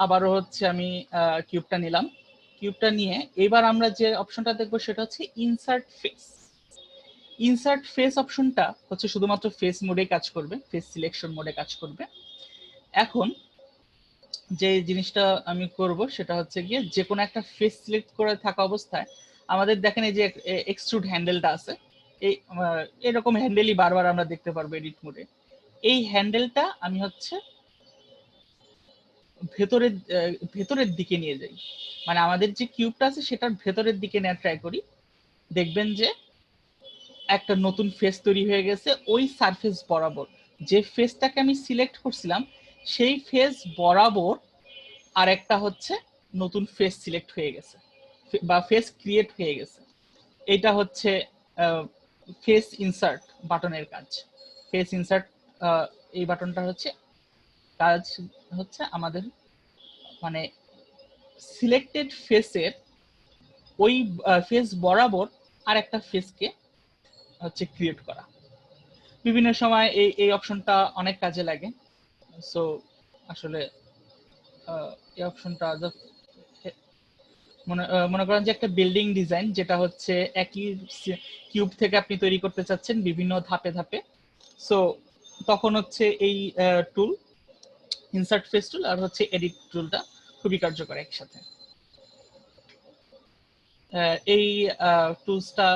আবারও হচ্ছে আমি কিউবটা নিলাম। কিউবটা নিয়ে এবার আমরা যে অপশনটা দেখবো সেটা হচ্ছে ইনসার্ট ফেস। ইনসার্ট ফেস অপশনটা হচ্ছে শুধুমাত্র ফেস মোডে কাজ করবে, ফেস সিলেকশন মোডে কাজ করবে। এখন যে জিনিসটা আমি করব সেটা হচ্ছে গিয়ে যে কোনো একটা ফেস সিলেক্ট করে থাকা অবস্থায় আমাদের দেখেন এই যে এক্সট্রুড হ্যান্ডেলটা আছে, এই এরকম হ্যান্ডেলই বারবার আমরা দেখতে পারবো এডিট মোডে। এই হ্যান্ডেলটা আমি হচ্ছে ভেতরের দিকে নিয়ে যাই, মানে আমাদের যে কিউবটা আছে সেটার ভেতরের দিকে নেওয়ার ট্রাই করি। দেখবেন যে একটা নতুন ফেস তৈরি হয়ে গেছে ওই সারফেস বরাবর, যে ফেসটাকে আমি সিলেক্ট করছিলাম সেই ফেস বরাবর আর একটা হচ্ছে নতুন ফেস সিলেক্ট হয়ে গেছে বা ফেস ক্রিয়েট হয়ে গেছে। এটা হচ্ছে ফেস ইনসার্ট বাটনের কাজ। ফেস ইনসার্ট এই বাটনটা হচ্ছে কাজ হচ্ছে আমাদের মানে সিলেক্টেড ফেসের ওই ফেস বরাবর আর একটা ফেসকে হচ্ছে ক্রিয়েট করা। বিভিন্ন সময় এই অপশনটা অনেক কাজে লাগে। সো আসলে এই অপশনটা মনে করেন যে একটা বিল্ডিং ডিজাইন যেটা হচ্ছে একই কিউব থেকে আপনি তৈরি করতে চাচ্ছেন বিভিন্ন ধাপে ধাপে, সো তখন হচ্ছে এই টুল ইনসার্ট ফেস টুল আর হচ্ছে এডিট টুলটা খুবই কার্যকর একসাথে। এই টুলসটা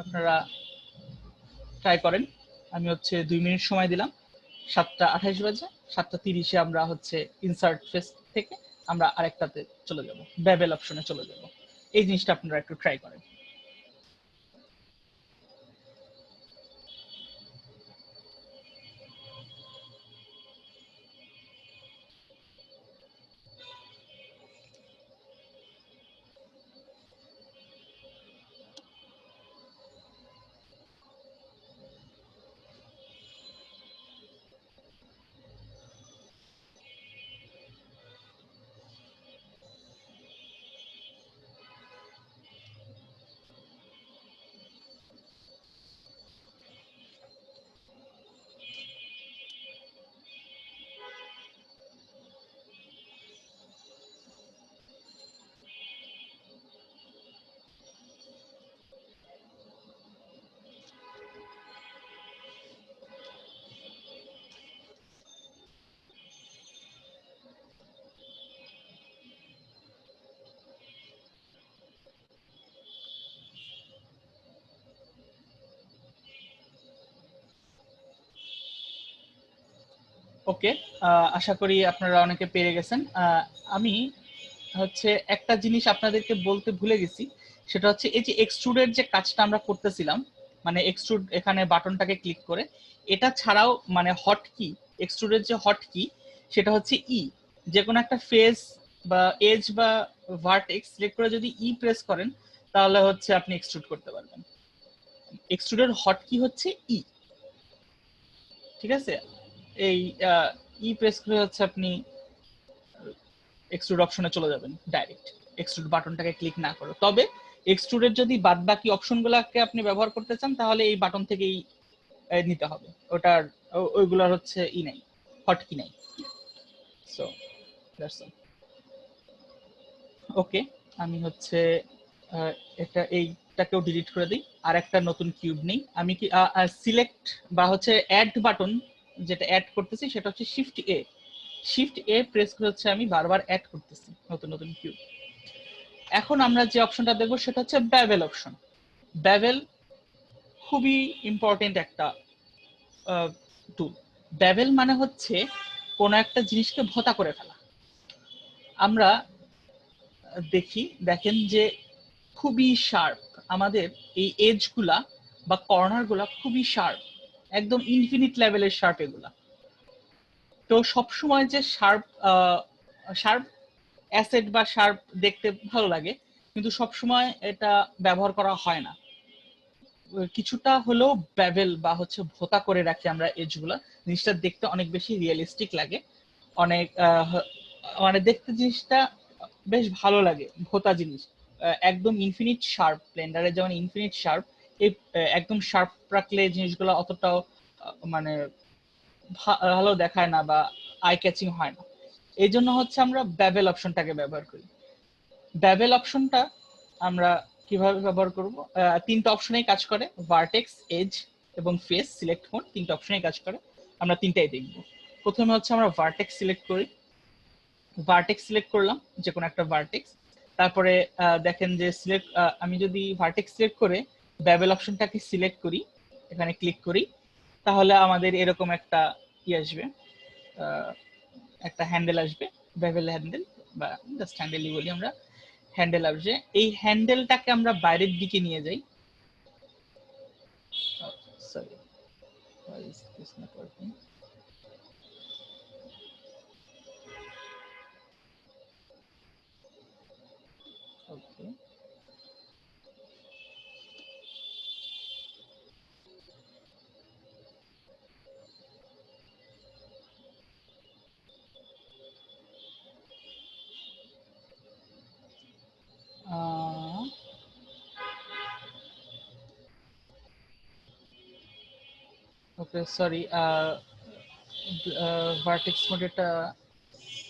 আপনারা ট্রাই করেন। আমি হচ্ছে 2 মিনিট সময় দিলাম, 7:28 বাজে, 7:30-এ আমরা হচ্ছে ইনসার্ট ফেস থেকে আমরা আরেকটাতে চলে যাব, বেবেল অপশনে চলে যাব। এই জিনিসটা আপনারা একটু ট্রাই করেন। ওকে, আশা করি আপনারা অনেকে পেরে গেছেন। আমি হচ্ছে একটা জিনিস আপনাদেরকে বলতে ভুলে গেছি, সেটা হচ্ছে এই যে এক্সট্রুডের যে কাজটা আমরা করতেছিলাম, মানে এক্সট্রুড এখানে বাটনটাকে ক্লিক করে, এটা ছাড়াও মানে হট কি, এক্সট্রুডের যে হট কি সেটা হচ্ছে ই। যে কোনো একটা ফেস বা এজ বা ভার্টেক্স সিলেক্ট করে যদি ই প্রেস করেন তাহলে হচ্ছে আপনি এক্সট্রুড করতে পারবেন। এক্সট্রুডের হট কি হচ্ছে ই, ঠিক আছে? এই ই প্রেস করে হচ্ছে আপনি এক্সট্রুড অপশনে চলে যাবেন ডাইরেক্ট, এক্সট্রুড বাটনটাকে ক্লিক না করে। তবে এক্সট্রুডের যদি বাদ বাকি অপশনগুলোকে আপনি ব্যবহার করতে চান তাহলে এই বাটন থেকেই নিতে হবে, ওটার ওইগুলোর হচ্ছে ই নাই, হট কি নাই। So that's all. ওকে, আমি হচ্ছে এটা এইটাকেও ডিলিট করে দিই, আর একটা নতুন কিউব নেই। আমি কি সিলেক্ট বা হচ্ছে অ্যাড বাটন যেটা অ্যাড করতেছি সেটা হচ্ছে শিফট এ প্রেস করে হচ্ছে আমি বারবার অ্যাড করতেছি নতুন নতুন কিউব। এখন আমরা যে অপশনটা দেখবো সেটা হচ্ছে বেভেল অপশন। বেভেল খুবই ইম্পর্টেন্ট একটা টুল। বেভেল মানে হচ্ছে কোনো একটা জিনিসকে ভোঁতা করে ফেলা। আমরা দেখেন যে খুবই শার্প, আমাদের এই এজ গুলা বা কর্নার গুলা খুবই শার্প, একদম ইনফিনিট লেভেলের শার্প এগুলা। তো সবসময় যে শার্প অ্যাসেট বা শার্প দেখতে ভালো লাগে, কিন্তু সবসময় এটা ব্যবহার করা হয় না। কিছুটা হলেও বেভেল বা হচ্ছে ভোঁতা করে রাখি আমরা এজ গুলা, জিনিসটা দেখতে অনেক বেশি রিয়েলিস্টিক লাগে, অনেক মানে দেখতে জিনিসটা বেশ ভালো লাগে। ভোঁতা জিনিস একদম ইনফিনিট শার্প, ব্লেন্ডারে যেমন ইনফিনিট শার্প, এই একদম শার্প রাখলে জিনিসগুলো অতটাও মানে ভালো দেখায় না বা আই ক্যাচিং হয় না। এই জন্য হচ্ছে আমরা বেভেল অপশনটাকে ব্যবহার করি। বেভেল অপশনটা আমরা কিভাবে ব্যবহার করব? তিনটা অপশনেই কাজ করে, ভার্টেক্স, এজ এবং ফেস সিলেক্ট মোড, তিনটা অপশনেই কাজ করে। আমরা তিনটাই দেখব। প্রথমে হচ্ছে আমরা ভার্টেক্স সিলেক্ট করি, ভার্টেক্স সিলেক্ট করলাম যে কোনো একটা ভার্টেক্স। তারপরে দেখেন যে সিলেক্ট, আমি যদি ভার্টেক্স সিলেক্ট করে বেভেল অপশনটাকে সিলেক্ট করি, এখানে ক্লিক করি, তাহলে আমাদের এরকম একটা ই আসবে, একটা হ্যান্ডেল আসবে, বেভেল হ্যান্ডেল বা জাস্ট হ্যান্ডেলই বলি আমরা। হ্যান্ডেল আসবে, এই হ্যান্ডেলটাকে আমরা বাইরের দিকে নিয়ে যাই। Sorry, why is this not working? Okay. Okay, sorry, vertex মোডেটা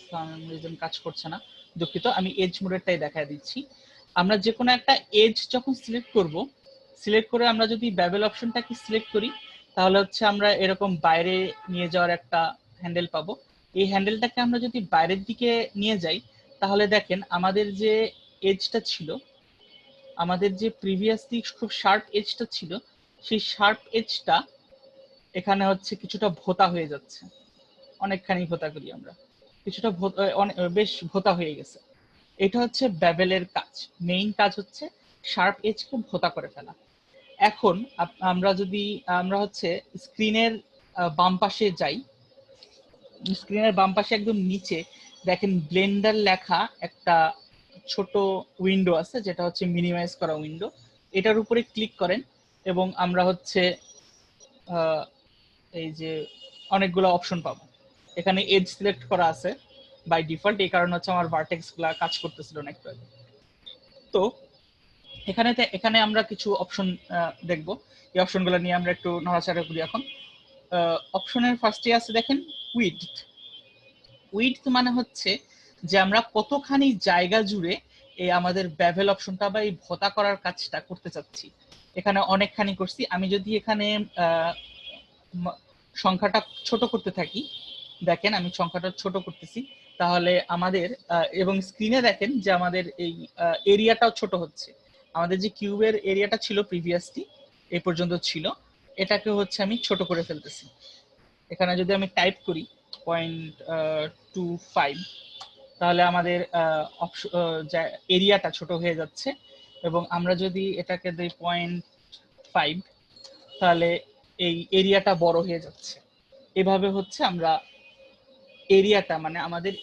সাম রিজন কাজ করছে না, দুঃখিত। আমি এজ মোডেরটাই দেখায় দিচ্ছি। আমরা যে কোনো একটা এজ যখন সিলেক্ট করব, সিলেক্ট করে আমরা যদি বেভেল অপশনটাকে সিলেক্ট করি তাহলে হচ্ছে আমরা এরকম বাইরে নিয়ে যাওয়ার একটা হ্যান্ডেল পাবো। এই হ্যান্ডেলটাকে আমরা যদি বাইরের দিকে নিয়ে যাই তাহলে দেখেন আমাদের যে এজটা ছিল, আমাদের যে প্রিভিয়াসলি খুব শার্প এজটা ছিল, সেই শার্প এজটা এখানে হচ্ছে কিছুটা ভোঁতা হয়ে যাচ্ছে, অনেকখানি ভোঁতা করি আমরা, কিছুটা বেশ ভোঁতা হয়ে গেছে। এটা হচ্ছে বেভেলের কাজ, মেইন কাজ হচ্ছে শার্প এজকে ভোঁতা করে ফেলা। এখন আমরা হচ্ছে স্ক্রিনের বাম পাশে যাই, স্ক্রিনের বাম পাশে একদম নিচে দেখেন ব্লেন্ডার লেখা একটা ছোট উইন্ডো আছে, যেটা হচ্ছে মিনিমাইজ করা উইন্ডো। এটার উপরে ক্লিক করেন এবং আমরা হচ্ছে এই যে অনেকগুলো অপশন পাবো। এখানে এজ সিলেক্ট করা আছে বাই ডিফল্ট, এই কারণে হচ্ছে আমার ভার্টেক্স গুলা কাজ করতেছিল না একটু আগে। তো এখানে আমরা কিছু অপশন দেখবো, এই অপশনগুলো নিয়ে আমরা একটু নড়াচড়া করি। এখন অপশনের ফার্স্টে আছে দেখেন উইডথ। উইডথ মানে হচ্ছে যে আমরা কতখানি জায়গা জুড়ে এই আমাদের বেভেল অপশনটা বা এই ভোঁতা করার কাজটা করতে চাচ্ছি। এখানে অনেকখানি করছি, আমি যদি এখানে সংখ্যাটা ছোট করতে থাকি, দেখেন আমি সংখ্যাটা ছোট করতেছি, তাহলে আমাদের এবং স্ক্রিনে দেখেন যে আমাদের এই এরিয়াটাও ছোট হচ্ছে। আমাদের যে কিউবের এরিয়াটা ছিল প্রিভিয়াসলি এই পর্যন্ত ছিল, এটাকে হচ্ছে আমি ছোট করে ফেলতেছি। এখানে যদি আমি টাইপ করি 0.25, তাহলে আমাদের এরিয়াটা ছোট হয়ে যাচ্ছে। এবং আমরা যদি এটাকে দিই 0.5, তাহলে এই এরিয়াটা বড় হয়ে যাচ্ছে। এভাবে হচ্ছে আমরা এরিয়াটা মানে আমাদের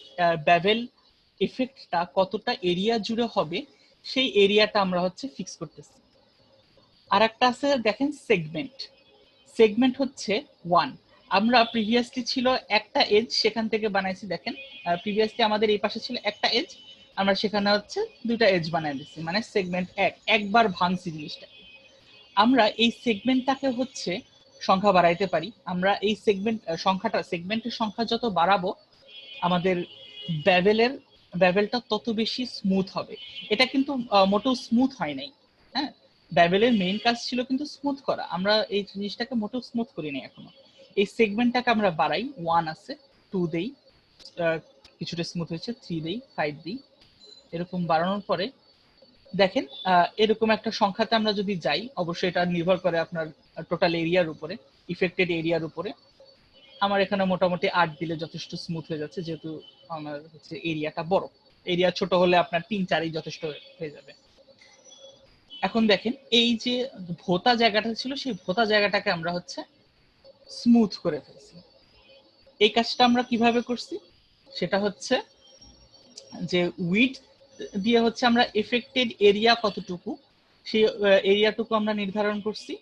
ব্যাভেল এফেক্টটা কতটা এরিয়া জুড়ে হবে সেই এরিয়াটা আমরা হচ্ছে ফিক্স করতেছি। আর একটা আছে দেখেন সেগমেন্ট। সেগমেন্ট হচ্ছে 1। আমরা প্রিভিয়াসলি ছিল একটা এজ, সেখান থেকে বানাইছি দেখেন প্রিভিয়াসলি আমাদের এই পাশে ছিল একটা এজ, আমরা সেখানে হচ্ছে দুইটা এজ বানাই দিচ্ছি, মানে সেগমেন্ট একবার ভাঙছি জিনিসটা। আমরা এই সেগমেন্টটাকে হচ্ছে সংখ্যা বাড়াইতে পারি। আমরা এই সেগমেন্টের সংখ্যা যত বাড়াবো আমাদের ব্যাভেলটা তত বেশি স্মুথ হবে। এটা কিন্তু মোটেও স্মুথ হয় নাই, হ্যাঁ। ব্যাভেলের মেইন কাজ ছিল কিন্তু স্মুথ করা, আমরা এই জিনিসটাকে মোটেও স্মুথ করি নাই এখনো। এই সেগমেন্টটাকে আমরা বাড়াই, 1 আছে, 2 দেই, কিছুটা স্মুথ হয়েছে, 3 দেই, 5 দিই, এরকম বাড়ানোর পরে দেখেন এরকম একটা সংখ্যাতে আমরা যদি যাই, অবশ্যই এটা নির্ভর করে আপনার টোটাল এরিয়ার উপরে, ইফেক্টেড এরিয়ার উপরে। আমার এখানে মোটামুটি 8 দিলে যথেষ্ট স্মুথ হয়ে যাচ্ছে, যেহেতু আমার হচ্ছে এরিয়াটা বড়। এরিয়া ছোট হলে আপনার 3-4ই যথেষ্ট হয়ে যাবে। এখন দেখেন এই যে ভোতা জায়গাটা ছিল, সেই ভোতা জায়গাটাকে আমরা হচ্ছে স্মুথ করে ফেলছি। এই কাজটা আমরা কিভাবে করছি সেটা হচ্ছে যে উইডথ দিয়ে হচ্ছে আমরা এফেক্টেড এরিয়া কতটুকু সেই এরিয়াটুকু আমরা নির্ধারণ করছি।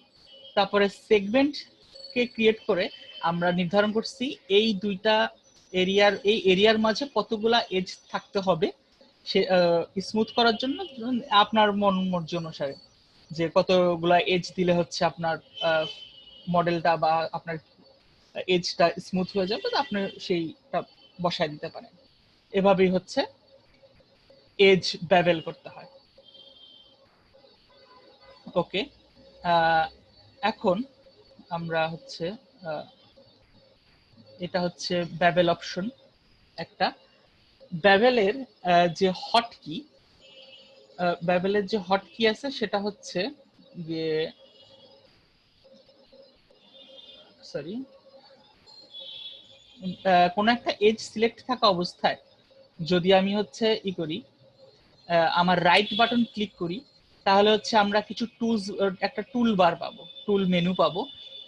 তারপরে সেগমেন্ট কে ক্রিয়েট করে আমরা নির্ধারণ করছি এই দুইটা এরিয়ার মাঝে কতগুলা এজ থাকতে হবে সে স্মুথ করার জন্য, আপনার মন মর্জি অনুসারে যে কতগুলা এজ দিলে হচ্ছে আপনার মডেলটা বা আপনার এজটা স্মুথ হয়ে যাবে, তো আপনি সেইটা বসায় দিতে পারেন। এভাবেই হচ্ছে এজ ব্যাভেল করতে হয়। ওকে, এখন আমরা হচ্ছে এটা হচ্ছে ব্যাভেল অপশন একটা। ব্যাভেলের যে হটকি আছে সেটা হচ্ছে যে সরি কোন একটা এজ সিলেক্ট থাকা অবস্থায় যদি আমি হচ্ছে করি আমার রাইট বাটন ক্লিক করি, তাহলে হচ্ছে আমরা কিছু টুলস, একটা টুল বার পাবো, টুল মেনু পাবো।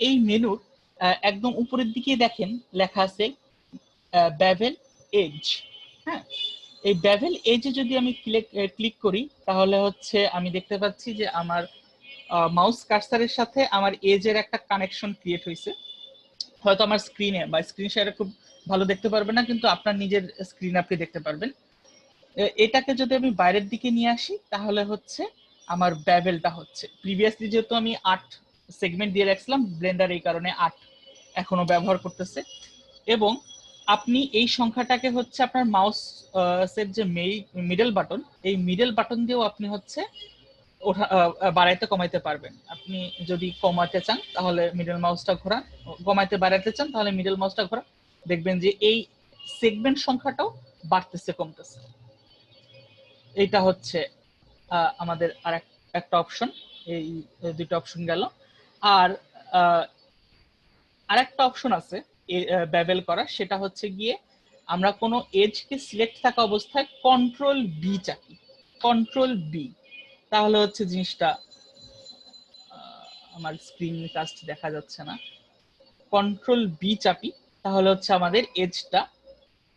এই মেনুর একদম উপরের দিকে দেখেন লেখা আছে ব্যাভেল এজ। হ্যাঁ, এই ব্যাভেল এজে যদি আমি ক্লিক করি তাহলে হচ্ছে আমি দেখতে পাচ্ছি যে আমার মাউস কার্সারের সাথে আমার এজের একটা কানেকশন ক্রিয়েট হয়েছে। হয়তো আমার স্ক্রিনে বা স্ক্রিন শেয়ারে খুব ভালো দেখতে পারবেন না, কিন্তু আপনার নিজের স্ক্রিন আপনি দেখতে পারবেন। এটাকে যদি আমি বাইরের দিকে নিয়ে আসি তাহলে হচ্ছে আমার ব্যাভেলটা হচ্ছে প্রিভিয়াসলি যেহেতু আমি 8 সেগমেন্ট দিয়ে রাখছিলাম, ব্লেন্ডার এই কারণে 8 এখনো ব্যবহার করতেছে। এবং আপনি এই সংখ্যাটাকে হচ্ছে আপনার মাউস এর যে মিডল বাটন, এই মিডল বাটন দিয়েও আপনি হচ্ছে বাড়াইতে কমাইতে পারবেন। আপনি যদি কমাতে চান তাহলে মিডল মাউসটা ঘোরান, কমাইতে বাড়াইতে চান তাহলে মিডল মাউসটা ঘোরান, দেখবেন যে এই সেগমেন্ট সংখ্যাটাও বাড়তেছে কমতেছে। এইটা হচ্ছে আমাদের আর একটা অপশন। এই দুটো অপশন গেল। আর আরেকটা অপশন আছে ব্যাভেল করা, সেটা হচ্ছে গিয়ে আমরা কোনো এজকে সিলেক্ট থাকা অবস্থায় কন্ট্রোল বি চাপি, কন্ট্রোল বি, তাহলে হচ্ছে জিনিসটা আমার স্ক্রিন কাস্ট দেখা যাচ্ছে না, কন্ট্রোল বি চাপি তাহলে হচ্ছে আমাদের এজটা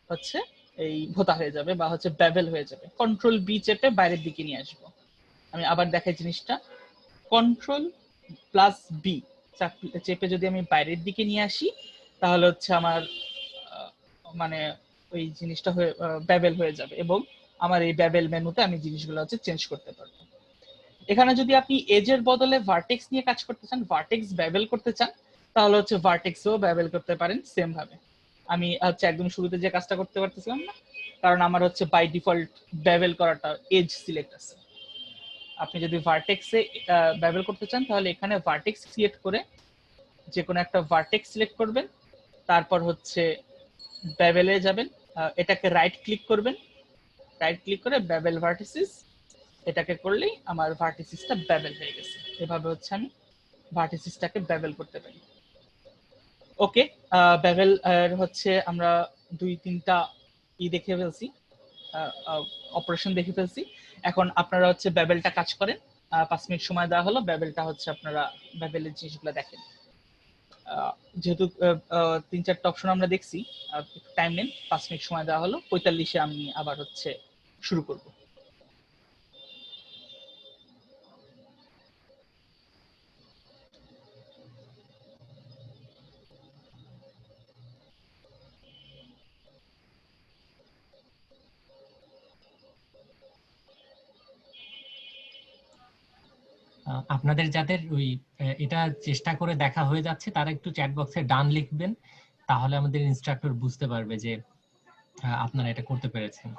হচ্ছে এই ভোতা হয়ে যাবে বা হচ্ছে ব্যাভেল হয়ে যাবে। কন্ট্রোল বি চেপে বাইরের দিকে নিয়ে আসবো। আমি আবার দেখাই জিনিসটা, কন্ট্রোল প্লাস বি চেপে যদি আমি বাইরের দিকে নিয়ে আসি তাহলে হচ্ছে আমার মানে ওই জিনিসটা হয়ে ব্যাভেল হয়ে যাবে এবং আমার এই ব্যাভেল মেনুতে আমি জিনিসগুলো হচ্ছে চেঞ্জ করতে পারবো। এখানে যদি আপনি এজের বদলে ভার্টেক্স নিয়ে কাজ করতে চান, ভার্টেক্স ব্যাভেল করতে চান, তাহলে হচ্ছে ভার্টেক্সও ব্যাভেল করতে পারেন সেম ভাবে। আমি হচ্ছে একদম শুরুতে যে কাজটা করতে পারতেছিলাম না, কারণ আমার হচ্ছে বাই ডিফল্ট ব্যাভেল করাটা এজ সিলেক্ট আছে। আপনি যদি ভার্টেক্সে ব্যাভেল করতে চান তাহলে এখানে ভার্টেক্স ক্রিয়েট করে যে কোনো একটা ভার্টেক্স সিলেক্ট করবেন, তারপর হচ্ছে ব্যাভেলে যাবেন, এটাকে রাইট ক্লিক করবেন, রাইট ক্লিক করে ব্যাভেল ভার্টিসিস, এটাকে করলেই আমার ভার্টিসিসটা ব্যাভেল হয়ে গেছে। এভাবে হচ্ছে আমি ভার্টিসিসটাকে ব্যাভেল করতে পারি। ওকে, ব্যাভেল হচ্ছে আমরা 2-3টা দেখে ফেলছি, অপারেশন দেখে ফেলছি। এখন আপনারা হচ্ছে ব্যাভেলটা কাজ করেন, 5 মিনিট সময় দেওয়া হলো, ব্যাভেলটা হচ্ছে আপনারা ব্যাভেলের জিনিসগুলো দেখেন। যেহেতু 3-4টা অপশন আমরা দেখছি, টাইম নেন, 5 মিনিট সময় দেওয়া হলো, 45-এ আমি আবার হচ্ছে শুরু করব। আপনাদের যাদের ওই এটা চেষ্টা করে দেখা হয়ে যাচ্ছে তারা একটু চ্যাট বক্সে ডান লিখবেন, তাহলে আমাদের ইনস্ট্রাক্টর বুঝতে পারবে যে আপনারা এটা করতে পেরেছেন।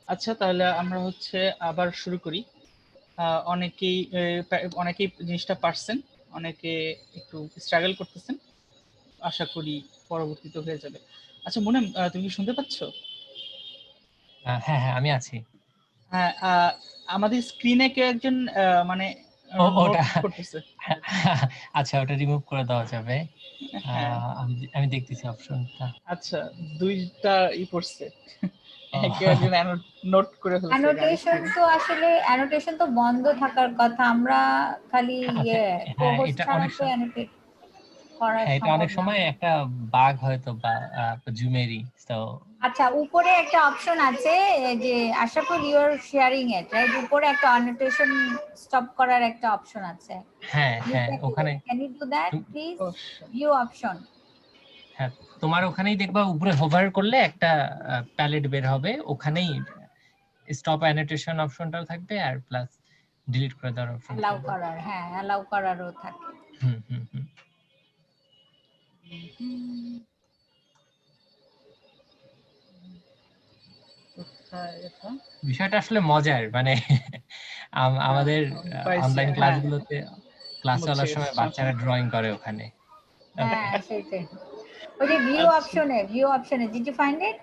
আচ্ছা, তাহলে আমরা হচ্ছে আবার শুরু করি। অনেকেই জিনিসটা পারছেন, অনেকে একটু স্ট্রাগল করতেছেন, আশা করি পরবর্তীতে হয়ে যাবে। আচ্ছা মুনেম, তুমি কি শুনতে পাচ্ছ? হ্যাঁ হ্যাঁ আমি আছি। হ্যাঁ, আমাদের স্ক্রিনে কেউ একজন মানে নোট ওটা করতেছে। আচ্ছা, ওটা রিমুভ করে দেওয়া যাবে। হ্যাঁ, আমি দেখতেছি অপশনটা। আচ্ছা, দুইটা পড়ছে, কেউ একজন নোট করে ফেলছে। অ্যানোটেশন তো আসলে অ্যানোটেশন তো বন্ধ থাকার কথা, আমরা খালি আচ্ছা, হ্যাঁ কোহোস্ট এটা ছাড়া অনেক তো অ্যানোটেট করা হ্যাঁ এটা সম্ভব অনেক না। সময় একটা বাগ হয়তো বা জুমেরই। তো আচ্ছা, উপরে একটা অপশন আছে যে Ashraful you are sharing it right, উপরে একটা অ্যানোটেশন স্টপ করার একটা অপশন আছে। হ্যাঁ হ্যাঁ ওখানে ক্যান ইউ ডু দ্যাট তুম- প্লিজ? Oh, view option. হ্যাঁ, তোমার ওখানেই দেখবা উপরে হোভার করলে একটা প্যালেট বের হবে, ওখানেই স্টপ অ্যানোটেশন অপশনটাও থাকবে আর প্লাস ডিলিট করে দেওয়ার অপশন অ্যালাউ থাকবে। করার, হ্যাঁ অ্যালাউ করারও থাকে। হুম হুম হুম। কোথায় এটা? বিষয়টা আসলে মজার, মানে আমাদের পাইছি, অনলাইন হ্যাঁ, ক্লাসগুলোতে ক্লাস বুঝছি চলার গেছি, সময় সমস্যা বাচ্চারা নেই। ড্রয়িং করে ওখানে। হ্যাঁ সেটাই, ওই যে ভিউ আচ্ছা, অপশনে ডিড ইউ ফাইন্ড ইট?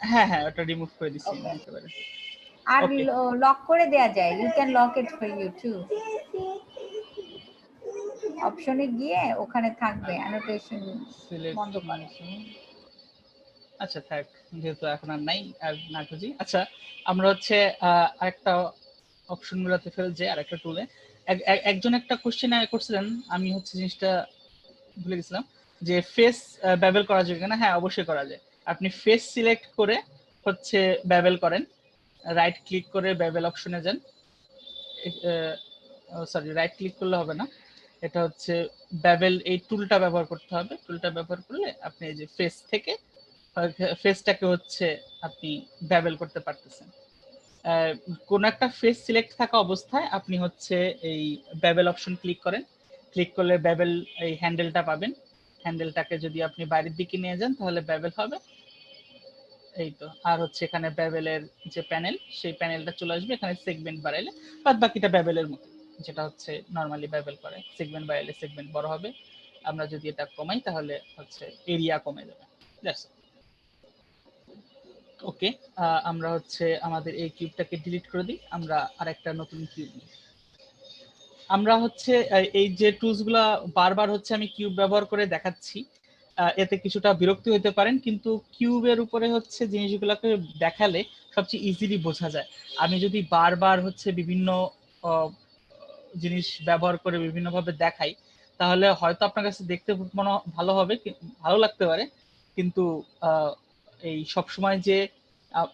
হ্যাঁ হ্যাঁ, ওটা রিমুভ করে দিচ্ছি ওকে, একেবারে। আর ওকে, লক করে দেয়া যায়, you can lock it for you too. অপশনে গিয়ে ওখানে থাকবে অ্যানোটেশন বন্ধ করে। আচ্ছা থাক, যেহেতু এখন আর নাই, আর না খুঁজি। আচ্ছা, আমরা হচ্ছে আরেকটা অপশন গুলাতে ফেলছে, আর একটা টুলে একজন একটা কোশ্চেন করছিলেন, আমি হচ্ছে জিনিসটা ভুলে গেছিলাম, যে ফেস ব্যাবেল করা যায় কিনা। হ্যাঁ, অবশ্যই করা যায়। আপনি ফেস সিলেক্ট করে হচ্ছে ব্যাবেল করেন, রাইট ক্লিক করে ব্যাবেল অপশনে যান। সরি, রাইট ক্লিক করলে হবে না, এটা হচ্ছে ব্যাবেল এই টুলটা ব্যবহার করতে হবে। টুলটা ব্যবহার করলে আপনি এই যে ফেস থেকে ফেসটাকে হচ্ছে আপনি ব্যাবেল করতে পারতেছেন। কোন একটা ফেস সিলেক্ট থাকা অবস্থায় আপনি হচ্ছে এই ব্যাবেল অপশন ক্লিক করেন, ক্লিক করলে ব্যাবেল এই হ্যান্ডেলটা পাবেন। হ্যান্ডেলটাকে যদি আপনি বাইরের দিকে নিয়ে যান তাহলে ব্যাবেল হবে। এই তো, আর হচ্ছে এখানে ব্যাবেলের যে প্যানেল, সেই প্যানেলটা চলে আসবে। এখানে সেগমেন্ট বাড়াইলে বাদ বাকিটা ব্যাবেলের মতো, যেটা হচ্ছে নর্মালি ব্যাবেল করে। সেগমেন্ট বাড়াইলে সেগমেন্ট বড় হবে, আমরা যদি এটা কমাই তাহলে হচ্ছে এরিয়া কমে যাবে। ওকে, আমরা হচ্ছে আমাদের এই কিউবটাকে ডিলিট করে দিই, আমরা আরেকটা নতুন কিউব নিই। আমরা হচ্ছে এই যে টুলস গুলা বারবার হচ্ছে আমি কিউব ব্যবহার করে দেখাচ্ছি, এতে কিছুটা বিরক্তি হতে পারেন, কিন্তু কিউবের উপরে হচ্ছে জিনিসগুলোকে দেখালে সবচেয়ে ইজিলি বোঝা যায়। আমি যদি বারবার হচ্ছে বিভিন্ন জিনিস ব্যবহার করে বিভিন্নভাবে দেখাই, তাহলে হয়তো আপনার কাছে দেখতে মনে ভালো হবে, ভালো লাগতে পারে, কিন্তু এই সব সময় যে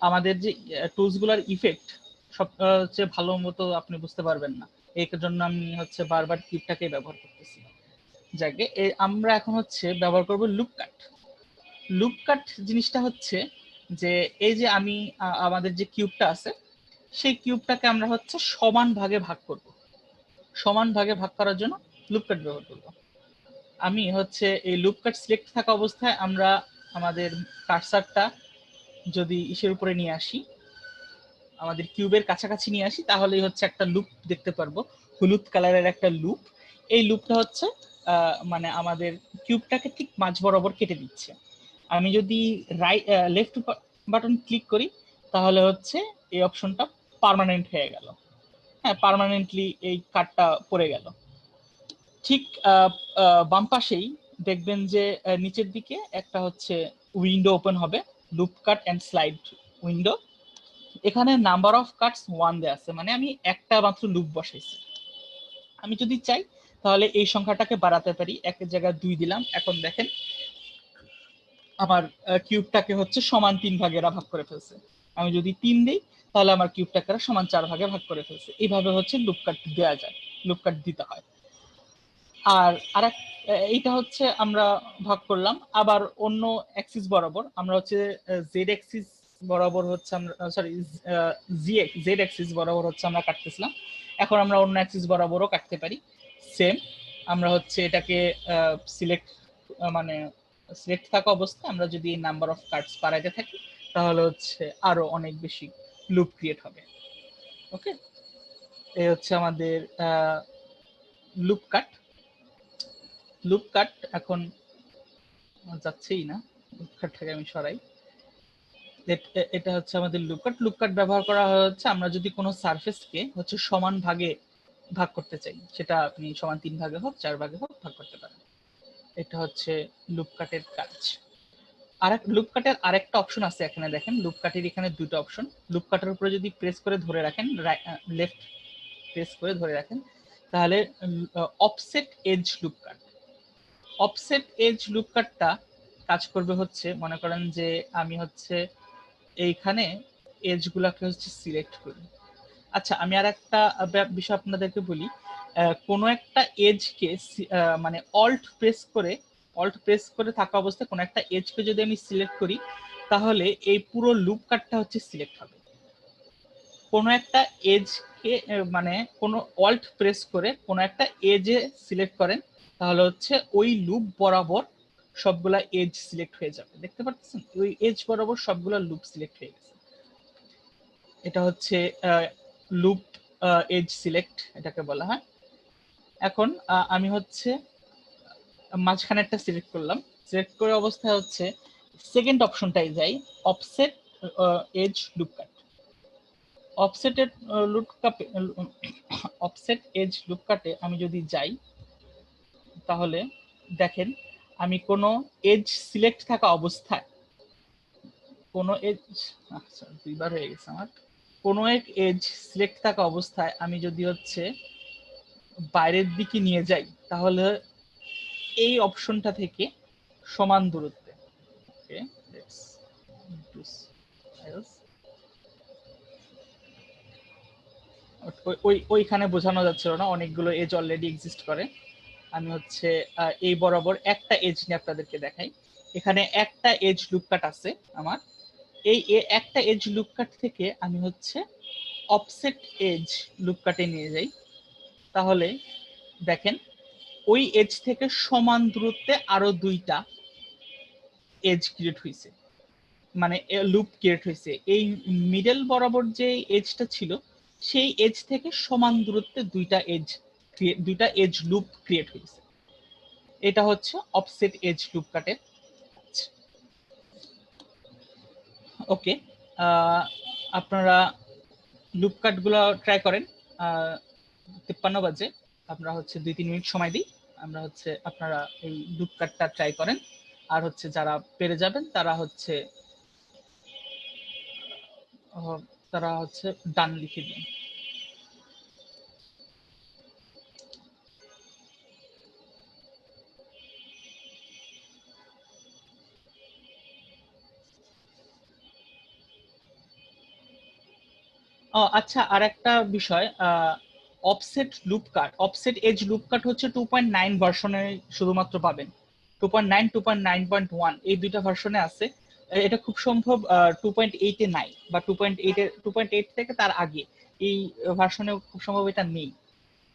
আমাদের যে টুলস গুলার ইফেক্ট সব হচ্ছে ভালো মতো আপনি বুঝতে পারবেন না। এই জন্য আমি হচ্ছে বারবার কিউবটাকে ব্যবহার করতেছি। যাকে আমরা এখন হচ্ছে ব্যবহার করব লুপ কাট। লুপ কাট জিনিসটা হচ্ছে যে এই যে আমি আমাদের যে কিউবটা আছে, সেই কিউবটাকে আমরা হচ্ছে সমান ভাগে ভাগ করব। সমান ভাগে ভাগ করার জন্য লুপ কাট ব্যবহার করব। আমি হচ্ছে এই লুপ কাট সিলেক্ট থাকা অবস্থায় আমরা আমাদের কার্সারটা যদি ইসের উপরে নিয়ে আসি, আমাদের কিউবের কাছাকাছি নিয়ে আসি, তাহলেই হচ্ছে একটা লুপ দেখতে পারবো, হলুদ কালারের একটা লুপ। এই লুপটা হচ্ছে মানে আমাদের কিউবটাকে ঠিক মাঝ বরাবর কেটে দিচ্ছে। আমি যদি লেফট বাটন ক্লিক করি, তাহলে হচ্ছে এই অপশনটা পার্মানেন্ট হয়ে গেল। হ্যাঁ, পার্মানেন্টলি এই কাটটা পড়ে গেল। ঠিক বাম পাশেই দেখবেন যে নিচের দিকে একটা হচ্ছে উইন্ডো ওপেন হবে, loop cut and slide window. এখানে নাম্বার অফ কাটস 1 দেয়া আছে, মানে আমি একটা মাত্র লুপ বসাইছি। আমি যদি চাই তাহলে এই সংখ্যাটাকে বাড়াতে পারি, একের জায়গায় 2 দিলাম। এখন দেখেন আমার কিউবটাকে হচ্ছে সমান 3 ভাগে এরা ভাগ করে ফেলছে। আমি যদি 3 দিই তাহলে আমার কিউবটাকে এরা সমান 4 ভাগে ভাগ করে ফেলছে। এইভাবে হচ্ছে লুপ কাট দেওয়া যায়, লুপ কাট দিতে হয়। আর আরেক এইটা হচ্ছে আমরা ভাগ করলাম। আবার অন্য অ্যাক্সিস বরাবর আমরা হচ্ছে জেড অ্যাক্সিস বরাবর হচ্ছে আমরা সরি জেড অ্যাক্সিস বরাবর হচ্ছে আমরা কাটতেছিলাম। এখন আমরা অন্য অ্যাক্সিস বরাবরও কাটতে পারি। সেম, আমরা হচ্ছে এটাকে সিলেক্ট মানে সিলেক্ট থাকা অবস্থায় আমরা যদি নাম্বার অফ কাটস বাড়াইতে থাকি, তাহলে হচ্ছে আরো অনেক বেশি লুপ ক্রিয়েট হবে। ওকে, এই হচ্ছে আমাদের লুপ কাট। লুপ কাট এখন যাচ্ছেই না, লুপ কাটটাকে আমি সরাই। এটা হচ্ছে আমাদের লুপ কাট। লুপ কাট ব্যবহার করা হচ্ছে আমরা যদি কোনো সারফেসকে হচ্ছে সমান ভাগে ভাগ করতে চাই, সেটা আপনি সমান 3 ভাগে হোক 4 ভাগে হোক ভাগ করতে পারেন। এটা হচ্ছে লুপ কাটের কাজ। লুপ কাটের আরেকটা অপশন আছে এখানে দেখেন, লুপ কাটের এখানে দুটো অপশন। লুপ কাটের উপরে যদি প্রেস করে ধরে রাখেন, লেফট প্রেস করে ধরে রাখেন, তাহলে অফসেট এজ লুপ কাট। অফসেট এজ লুপ কাটটা কাজ করবে হচ্ছে, মনে করেন যে আমি হচ্ছে এইখানে এজ গুলাকে হচ্ছে সিলেক্ট করি। আচ্ছা, আমি আর একটা বিষয় আপনাদেরকে বলি, কোনো একটা এজকে মানে অল্ট প্রেস করে থাকা অবস্থায় কোনো একটা এজকে যদি আমি সিলেক্ট করি, তাহলে এই পুরো লুপ কাটটা হচ্ছে সিলেক্ট হবে। কোনো একটা এজকে মানে কোনো অল্ট প্রেস করে কোনো একটা এজে সিলেক্ট করেন, তাহলে হচ্ছে ওই লুপ বরাবর সবগুলা এজ সিলেক্ট হয়ে যাবে। দেখতে পাচ্ছেন ওই এজ বরাবর সবগুলা লুপ সিলেক্ট হয়ে গেছে। এটা হচ্ছে লুপ এজ সিলেক্ট এটাকে বলা হয়। এখন আমি হচ্ছে মাঝখানে একটা সিলেক্ট করলাম, সিলেক্ট করে অবস্থায় হচ্ছে সেকেন্ড অপশনটাই যাই, অফসেট এজ লুপ কাট। অফসেট এজ লুপ কাটে আমি যদি যাই, তাহলে দেখেন আমি কোনো এজ সিলেক্ট থাকা অবস্থায়, কোনো এজ, আচ্ছা দুইবার হয়ে গেছে আমার, কোনো এক এজ সিলেক্ট থাকা অবস্থায় আমি যদি হচ্ছে বাইরের দিকে নিয়ে যাই, তাহলে এই অপশনটা থেকে সমান দূরত্বে, ওকে লেটস ডু এলস, ওইখানে বোঝানো যাচ্ছিল না, অনেকগুলো এজ অলরেডি এক্সিস্ট করে। আমি হচ্ছে এই বরাবর একটা এজ নিয়ে আপনাদেরকে দেখাই। এখানে একটা এজ লুপ কাট আছে আমার, এই একটা এজ লুপ কাট থেকে আমি হচ্ছে অফসেট এজ লুপ কাটে নিয়ে যাই, তাহলে দেখেন ওই এজ থেকে সমান দূরত্বে আরো দুইটা এজ ক্রিয়েট হয়েছে, মানে লুপ ক্রিয়েট হয়েছে। এই মিডল বরাবর যে এজটা ছিল, সেই এজ থেকে সমান দূরত্বে দুইটা এজ লুপ ক্রিয়েট হয়েছে। এটা হচ্ছে অফসেট এজ লুপ কাটের। ওকে, আপনারা লুপ কাট গুলো ট্রাই করেন। 53 বাজে, আমরা হচ্ছে 2-3 মিনিট সময় দিই, আমরা হচ্ছে আপনারা এই লুপ কাটটা ট্রাই করেন। আর হচ্ছে যারা পেরে যাবেন তারা হচ্ছে ডান লিখে দিন। আচ্ছা, আর একটা বিষয়, অফসেট এজ লুপ কাট হচ্ছে 2.9 ভার্সনে শুধুমাত্র পাবেন। 2.9, 2.9.1 এই দুইটা ভার্সনে আছে। এটা খুব সম্ভব 2.8 এ নাই, বা 2.8 থেকে তার আগে এই ভার্সনে খুব সম্ভব এটা নেই।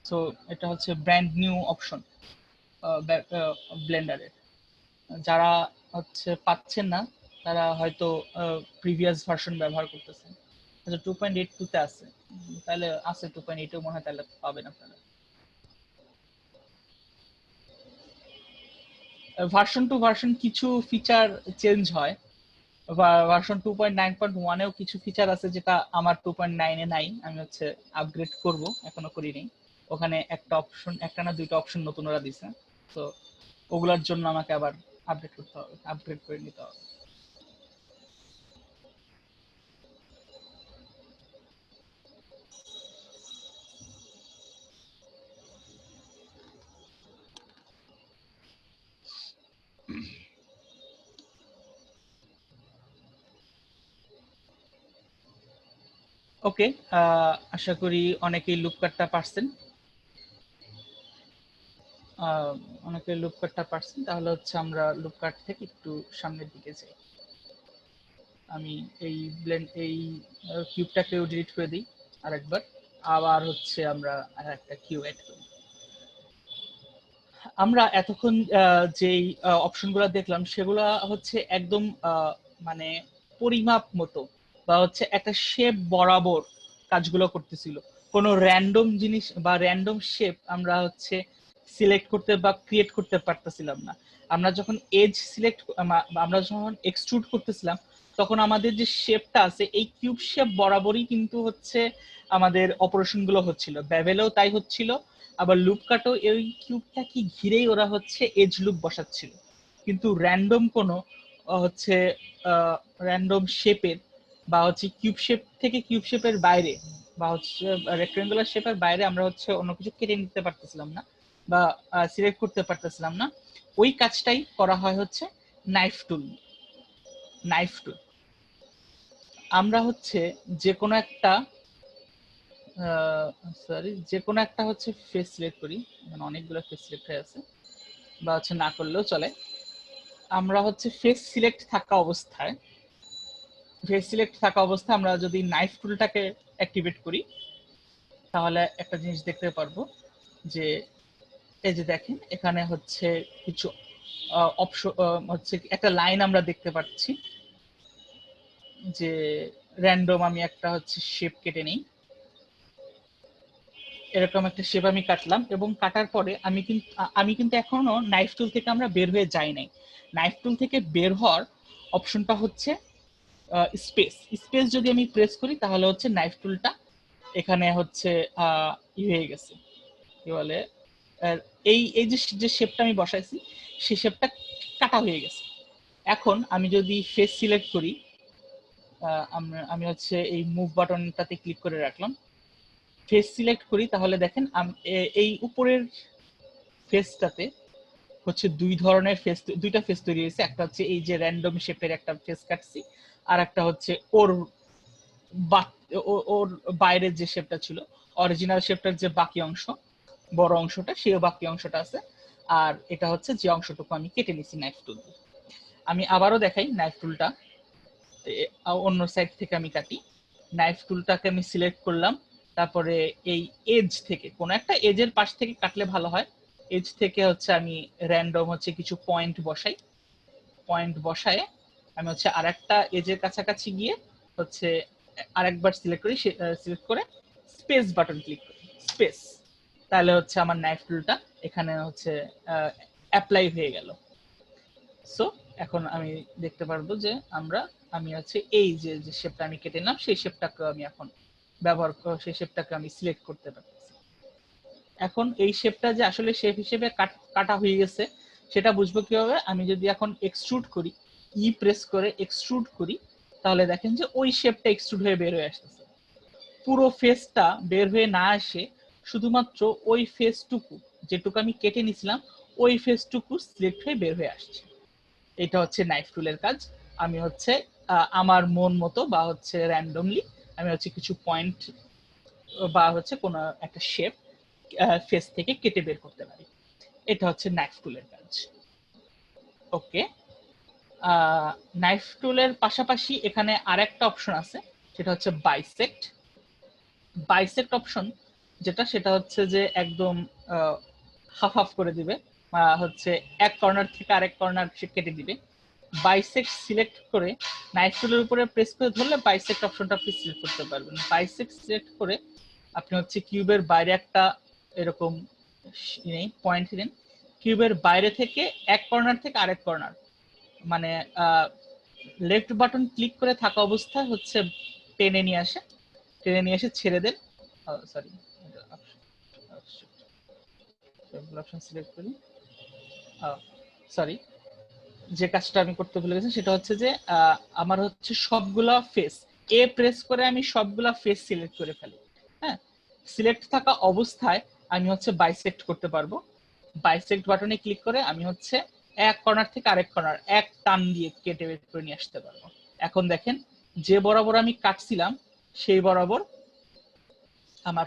সো এটা হচ্ছে ব্র্যান্ড নিউ অপশন ব্লেন্ডারের। যারা হচ্ছে পাচ্ছেন না, তারা হয়তো প্রিভিয়াস ভার্সন ব্যবহার করতেছেন। আচ্ছা, 2.82 তে আছে, তাহলে আছে 2.8 এও মনে হয়, তাহলে পাবেন আপনারা। ভার্সন টু ভার্সন কিছু ফিচার চেঞ্জ হয়, ভার্সন 2.9.1 এও কিছু ফিচার আছে যেটা আমার 2.9 এ নাই, আমি হচ্ছে আপগ্রেড করব, এখনো করিনি। ওখানে একটা না দুইটা অপশন নতুন ওরা দিছে, তো ওগুলোর জন্য আমাকে আবার আপডেট করতে হবে, আপগ্রেড করে নিতে হবে। ওকে, আশা করি অনেকেই লুপ কাটটা পারছেন। তাহলে হচ্ছে আমরা লুপ কাট থেকে একটু সামনের দিকে যাই। আমি এই কিউবটাকেও ডিলিট করে দিই আরেকবার, আবার হচ্ছে আমরা আরেকটা কিউব অ্যাড করি। আমরা এতক্ষণ যেই অপশনগুলো দেখলাম সেগুলা হচ্ছে একদম মানে পরিমাপ মতো, বা হচ্ছে একটা শেপ বরাবর কাজগুলো করতেছিল। কোনো র্যান্ডম জিনিস বা র্যান্ডম শেপ আমরা হচ্ছে সিলেক্ট করতে বা ক্রিয়েট করতে পারতেছিলাম না। আমরা যখন এজ সিলেক্ট, আমরা যখন এক্সট্রুড করতেছিলাম, তখন আমাদের যে শেপটা আছে এই কিউব শেপ বরাবরই কিন্তু হচ্ছে আমাদের অপারেশন গুলো হচ্ছিল। ব্যাভেলেও তাই হচ্ছিল, আবার লুপ কাটও এই কিউবটাকে ঘিরেই ওরা হচ্ছে এজ লুপ বসাচ্ছিল। কিন্তু র্যান্ডম কোনো হচ্ছে র্যান্ডম শেপের বা হচ্ছে কিউব শেপ থেকে কিউব শেপের বাইরে বা হচ্ছে রেক্টেঙ্গুলার শেপের বাইরে আমরা হচ্ছে অন্য কিছু কেটে নিতে পারতেছিলাম না বা সিলেক্ট করতে পারতেছিলাম না। ওই কাজটাই করা হয় হচ্ছে নাইফ টুল। নাইফ টুল আমরা হচ্ছে যে কোনো একটা যে কোনো একটা হচ্ছে ফেস সিলেক্ট করি, মানে অনেকগুলো ফেস সিলেক্ট হয়ে আছে, বা হচ্ছে না করলেও চলে। আমরা হচ্ছে ফেস সিলেক্ট থাকা অবস্থায় আমরা যদি নাইফ টুলটাকে অ্যাক্টিভেট করি, তাহলে একটা জিনিস দেখতে পারবো যে এই যে দেখেন এখানে হচ্ছে কিছু অপশন হচ্ছে একটা লাইন আমরা দেখতে পাচ্ছি যে র্যান্ডম আমি একটা হচ্ছে শেপ কেটে নেই। এরকম একটা শেপ আমি কাটলাম এবং কাটার পরে আমি কিন্তু এখনো নাইফ টুল থেকে আমরা বের হয়ে যাই নাই। নাইফ টুল থেকে বের হওয়ার অপশনটা হচ্ছে স্পেস যদি আমি প্রেস করি তাহলে হচ্ছে নাইফ টুলটা এখানে হচ্ছে হয়ে গেছে, কি বলে, এই এই যে শেপটা আমি বসাইছি সেই শেপটা কাটা হয়ে গেছে। এখন আমি যদি ফেস সিলেক্ট করি, আমি হচ্ছে এই মুভ বাটনটাতে ক্লিক করে রাখলাম, ফেস সিলেক্ট করি, তাহলে দেখেন এই উপরের ফেসটাতে হচ্ছে দুইটা ফেস তৈরি হয়েছে। একটা হচ্ছে এই যে র্যান্ডম শেপের একটা ফেস কাটছি, আর একটা হচ্ছে ওর বাইরের যে শেপটা ছিল, অরিজিনাল শেপটার যে বাকি অংশ, বড় অংশটা, সেই বাকি অংশটা আছে। আর এটা হচ্ছে যে অংশটুকু আমি কেটে নিছি নাইফ টুল দিয়ে। আমি আবারও দেখাই নাইফ টুলটা অন্য সাইড থেকে আমি কাটি। নাইফ টুলটাকে আমি সিলেক্ট করলাম, তারপরে এই এজ থেকে কোন একটা এজের পাশ থেকে কাটলে ভালো হয়। এজ থেকে হচ্ছে আমি র্যান্ডম হচ্ছে কিছু পয়েন্ট বসায় আমি হচ্ছে আরেকটা এজের কাছাকাছি গিয়ে হচ্ছে আরেকবার সিলেক্ট করে স্পেস বাটন ক্লিক করি, স্পেস, তাহলে হচ্ছে আমার নাইফ টুলটা এখানে হচ্ছে অ্যাপ্লাই হয়ে গেল। সো এখন আমি দেখতে পারবো যে আমি হচ্ছে এই যে শেপটা আমি কেটে নিলাম সেই শেপটাকে আমি এখন সেই শেপটাকে আমি সিলেক্ট করতে পারতেছি। এখন এই শেপটা যে আসলে শেপ হিসেবে কাটা হয়ে গেছে সেটা বুঝবো কিভাবে? আমি যদি এখন এক্সট্রুড করি, প্রেস করে এক্সট্রুড করি, তাহলে দেখেন যে ওই শেপটা এক্সট্রুড হয়ে বের হয়ে আসতেছে। পুরো ফেসটা বের হয়ে না আসে, শুধুমাত্র ওই ফেসটুকু যেটুকু আমি কেটে নিছিলাম ওই ফেসটুকু সিলেক্ট হয়ে বের হয়ে আসছে। এটা হচ্ছে নাইফ টুলের কাজ। আমি হচ্ছে আমার মন মতো বা হচ্ছে র্যান্ডমলি আমি হচ্ছে কিছু পয়েন্ট বা হচ্ছে কোনো একটা শেপ ফেস থেকে কেটে বের করতে পারি। এটা হচ্ছে নাইফ টুলের কাজ। ওকে, নাইফ টুলের পাশাপাশি এখানে আরেকটা অপশন আছে, সেটা হচ্ছে বাইসেক্ট অপশন, সেটা হচ্ছে যে একদম হাফ হাফ করে দিবে, হচ্ছে এক কর্নার থেকে আরেক কর্নার কেটে দিবে। বাইসেক্ট সিলেক্ট করে নাইফ টুলের উপরে প্রেস করে ধরলে বাইসেক্ট অপশনটা আপনি সিলেক্ট করতে পারবেন। বাইসেক্ট সিলেক্ট করে আপনি হচ্ছে কিউবের বাইরে একটা এরকম পয়েন্ট দিন, কিউবের বাইরে থেকে এক কর্নার থেকে আরেক কর্নার, মানে লেফট বাটন ক্লিক করে থাকা অবস্থায় হচ্ছে টেনে নিয়ে এসে ছেড়ে দেন। সরি, অপশন সিলেক্ট করি। সরি, যে কাজটা আমি করতে ভুলে গেছি সেটা হচ্ছে যে আমার হচ্ছে সবগুলা ফেস প্রেস করে আমি সবগুলা ফেস সিলেক্ট করে ফেলি। হ্যাঁ, সিলেক্ট থাকা অবস্থায় আমি হচ্ছে বাইসেক্ট করতে পারবো। বাইসেক্ট বাটনে ক্লিক করে আমি হচ্ছে এক কর্নার থেকে আরেক কর্নার এক টান দিয়ে কেটে বের করে নিয়ে আসতে পারবো। এখন দেখেন যে বরাবর আমি কাটছিলাম সেই বরাবর আমার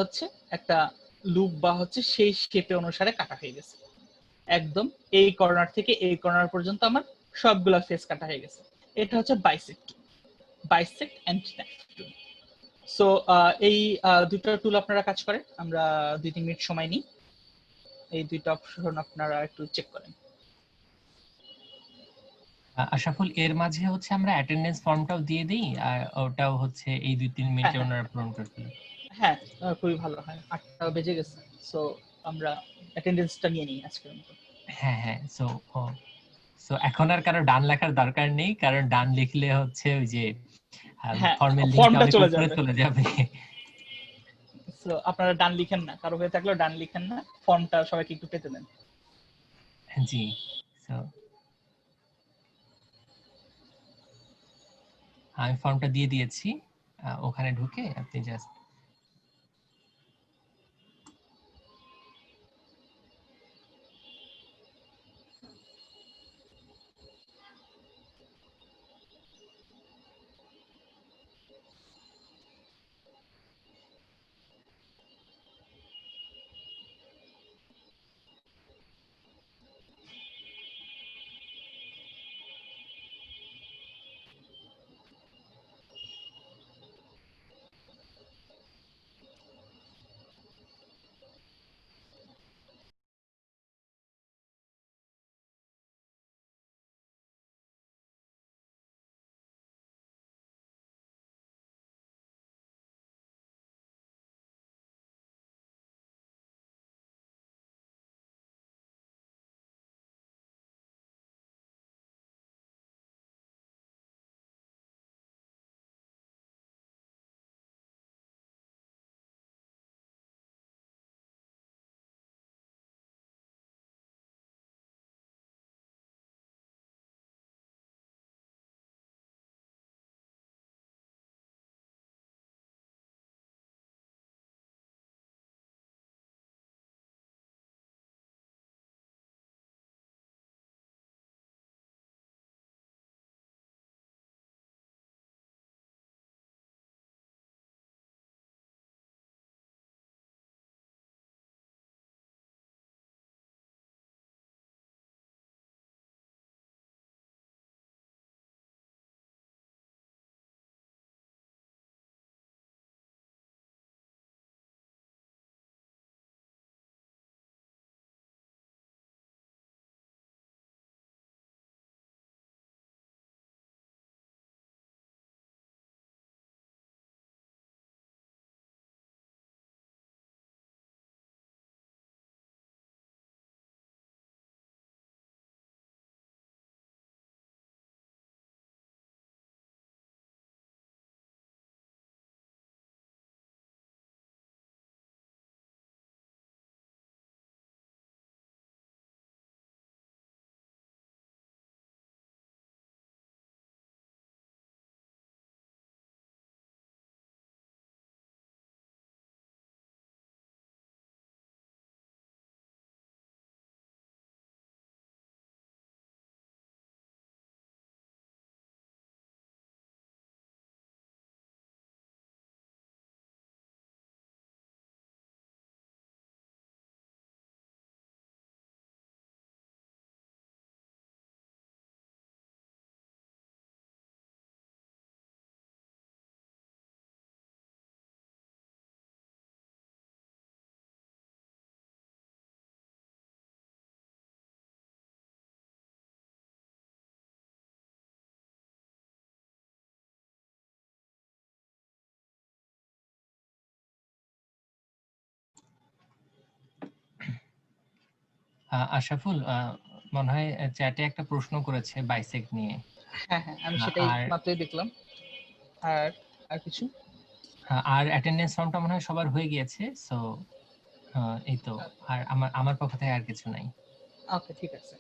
হচ্ছে একটা লুপ বা হচ্ছে সেই শেপে অনুসারে কাটা হয়ে গেছে। একদম এই কর্নার থেকে এই কর্নার পর্যন্ত আমার সবগুলা ফেস কাটা হয়ে গেছে। এটা হচ্ছে bisect and knife tool. So এই দুটো টুল আপনারা কাজ করেন, আমরা 2-3 মিনিট সময় নিই, এই দুইটা অপশন আপনারা একটু চেক করেন। আশাফুল, এর মাঝে হচ্ছে আমরা অ্যাটেন্ডেন্স ফর্মটাও দিয়ে দিই, আর ওটাও হচ্ছে এই 2-3 মিনিটে হ্যাঁ, ওনারা পূরণ করে ফেলে। হ্যাঁ, খুবই ভালো হয়। 8টা বেজে গেছে, সো আমরা অ্যাটেন্ডেন্সটা নিয়ে নিই আজকের মতো। হ্যাঁ হ্যাঁ, সো এখন আর কারো ডান লেখার দরকার নেই, কারণ ডান লিখলে হচ্ছে ওই যে হ্যাঁ, ফর্মের লিংকটা ফর্মটা অনেক চলে উপরে যাবে। চলে যাবে। সো আপনারা ডান লিখেন না, কারো হয়ে থাকলেও ডান লিখেন না, ফর্মটা সবাইকে একটু পেতে দেন। জি, সো আমি ফর্মটা দিয়ে দিয়েছি, ওখানে ঢুকে আপনি জাস্ট আশরাফুল, মনে হয় চ্যাটে একটা প্রশ্ন করেছে বাইসেক্ট নিয়ে। হ্যাঁ, আমি সেটাই আর মাত্রই দেখলাম। আর আর কিছু? আর অ্যাটেন্ডেন্স ফর্মটা মনে হয় সবার হয়ে গিয়েছে, সো এই তো। আর আমার পক্ষ থেকে আর কিছু নাই। ওকে, ঠিক আছে।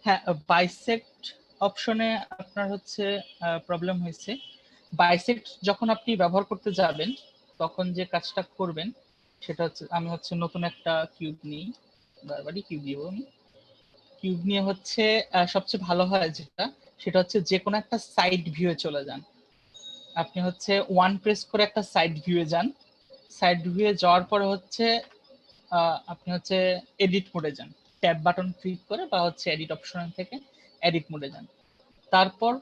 হ্যাঁ, বাইসেক্ট অপশনে আপনার হচ্ছে প্রবলেম হয়েছে। বাইসেক্ট যখন আপনি ব্যবহার করতে যাবেন, তখন যে কাজটা করবেন সেটা হচ্ছে, আমি হচ্ছে নতুন একটা কিউব নিই, বারবারই কিউব দিব আমি। কিউব নিয়ে হচ্ছে সবচেয়ে ভালো হয় যেটা, সেটা হচ্ছে যে কোনো একটা সাইড ভিউয়ে চলে যান। আপনি হচ্ছে ওয়ান প্রেস করে একটা সাইড ভিউয়ে যান। সাইড ভিউয়ে যাওয়ার পরে হচ্ছে আপনি হচ্ছে এডিট মোডে যান, ট্যাব বাটন ক্লিক করে বা হচ্ছে এডিট অপশন থেকে এডিট মোডে যান। তারপর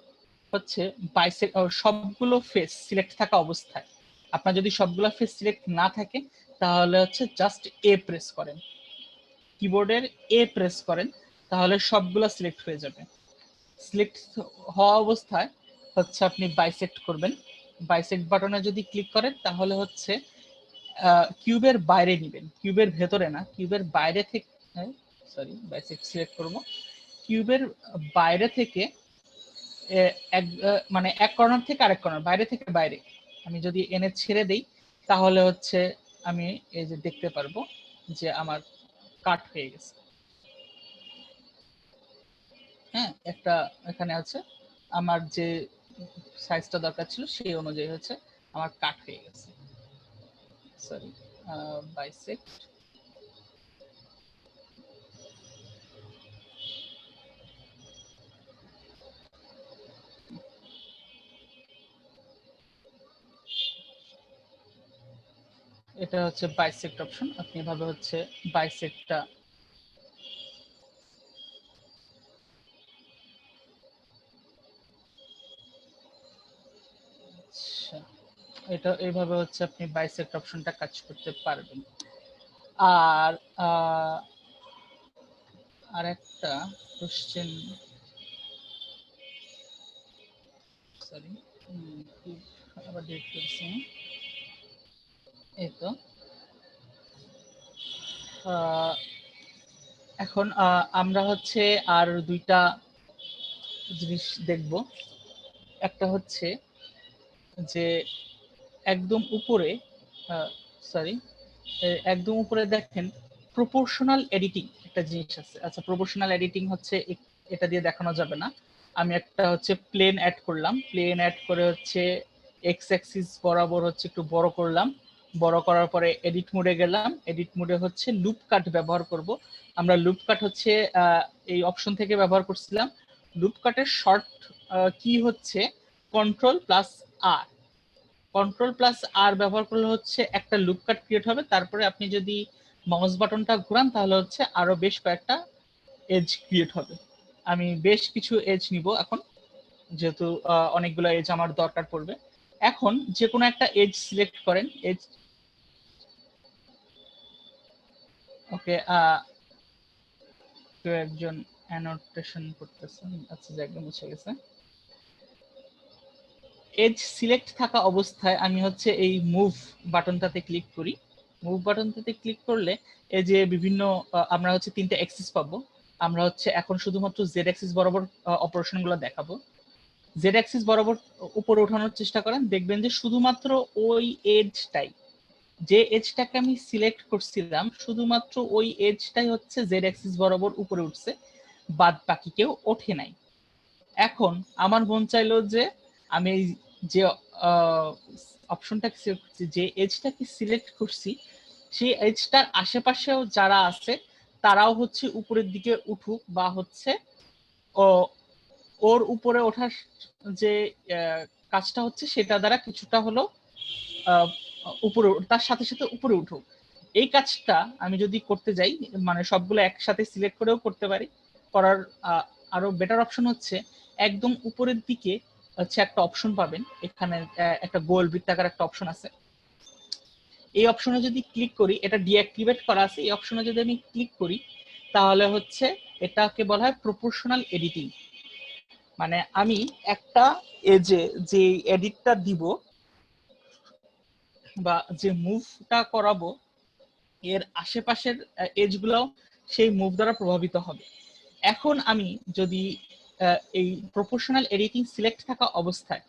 হচ্ছে বাইসেক্ট সবগুলো ফেস সিলেক্ট থাকা অবস্থায়, আপনার যদি সবগুলো ফেস সিলেক্ট না থাকে তাহলে হচ্ছে জাস্ট এ প্রেস করেন, কিবোর্ডের এ প্রেস করেন, তাহলে সবগুলো সিলেক্ট হয়ে যাবে। সিলেক্ট হওয়া অবস্থায় হচ্ছে আপনি বাইসেক্ট করবেন। বাইসেক্ট বাটনে যদি ক্লিক করেন তাহলে হচ্ছে কিউবের বাইরে নেবেন, কিউবের ভেতরে না, কিউবের বাইরে থেকে, সরি বাইসেক্ট সিলেক্ট করব, কিউবের বাইরে থেকে মানে এক কর্নার থেকে আরেক কর্নার, বাইরে থেকে বাইরে আমি যদি এনে ছেড়ে দেই তাহলে হচ্ছে আমি এই যে দেখতে পারবো যে আমার কাট হয়ে গেছে। হ্যাঁ, একটা এখানে আছে আমার যে সাইজটা দরকার ছিল সেই অনুযায়ী হচ্ছে আমার কাট হয়ে গেছে। সরি, বাইসেক্ট, এটা হচ্ছে বাইসেক্ট অপশন। আপনি এভাবে হচ্ছে বাইসেক্টটা এটা এইভাবে হচ্ছে আপনি বাইসেক্ট অপশনটা কাজ করতে পারবেন। আর আরেকটা কোশ্চেন, সরি আবার ডিলিট করছি, এই তো এখন আমরা হচ্ছে আর দুইটা জিনিস দেখব। একটা হচ্ছে যে একদম উপরে, সরি একদম উপরে দেখেন প্রপোর্শনাল এডিটিং একটা জিনিস আছে। আচ্ছা, প্রপোর্শনাল এডিটিং হচ্ছে এটা দিয়ে দেখানো যাবে না। আমি একটা হচ্ছে প্লেন অ্যাড করলাম, প্লেন অ্যাড করে হচ্ছে এক্স অ্যাক্সিস বরাবর হচ্ছে একটু বড় করলাম, বড় করার পরে এডিট মোডে গেলাম, এডিট মোডে হচ্ছে লুপ কাট ব্যবহার করব। আমরা লুপ কাট হচ্ছে এই অপশন থেকে ব্যবহার করছিলাম। লুপ কাটের শর্ট কি হচ্ছে কন্ট্রোল প্লাস আর, কন্ট্রোল প্লাস আর ব্যবহার করলে হচ্ছে একটা লুপ কাট ক্রিয়েট হবে। তারপরে আপনি যদি মাউস বাটনটা ঘোরান তাহলে হচ্ছে আরো বেশ কয়েকটা এজ ক্রিয়েট হবে। আমি বেশ কিছু এজ নিব এখন, যেহেতু অনেকগুলো এজ আমার দরকার পড়বে। এখন যে কোনো একটা এজ সিলেক্ট করেন, এজ, ওকে, কেউ একজন অ্যানোটেশন করতেছেন, আচ্ছা একদম মুছে গেছে। এজ সিলেক্ট থাকা অবস্থায় আমি হচ্ছে এই মুভ বাটনটাতে ক্লিক করি। মুভ বাটনটাতে ক্লিক করলে এই যে বিভিন্ন আমরা হচ্ছে তিনটে অ্যাক্সিস পাবো। আমরা হচ্ছে এখন শুধুমাত্র জেড অ্যাক্সিস বরাবর অপারেশনগুলো দেখাবো। জেড অ্যাক্সিস বরাবর উপরে ওঠানোর চেষ্টা করেন, দেখবেন যে শুধুমাত্র ওই এজটাই, যে এজটাকে আমি সিলেক্ট করছিলাম শুধুমাত্র ওই এজটাই হচ্ছে জেড অ্যাক্সিস বরাবর উপরে উঠছে, বাদ বাকি কেউ ওঠে নাই। এখন আমার মন চাইলো যে আমি যে অপশনটাকে সিলেক্ট করছি, যে এজটাকে সিলেক্ট করছি সেই এজটার আশেপাশেও যারা আছে তারাও হচ্ছে উপরের দিকে উঠুক, বা হচ্ছে ওর উপরে ওঠার যে কাজটা হচ্ছে সেটা দ্বারা কিছুটা হলো উপরে, তার সাথে সাথে উপরে উঠুক। এই কাজটা আমি যদি করতে যাই, মানে সবগুলো একসাথে সিলেক্ট করেও করতে পারি। করার আরো বেটার অপশন হচ্ছে একদম উপরের দিকে হচ্ছে একটা অপশন পাবেন, এখানে একটা গোল বৃত্তাকার একটা অপশন আছে। এই অপশনে যদি ক্লিক করি, এটা ডিঅ্যাক্টিভেট করা আছে, এই অপশনে যদি আমি ক্লিক করি তাহলে হচ্ছে এটাকে বলা হয় প্রপোর্শনাল এডিটিং। মানে আমি একটা এজে যে এডিটটা দিব বা যে মুভটা করাবো এর আশেপাশের এজগুলো সেই মুভ দ্বারা প্রভাবিত হবে। এখন আমি যদি এই প্রপোর্শনাল এডিটিং সিলেক্ট থাকা অবস্থায়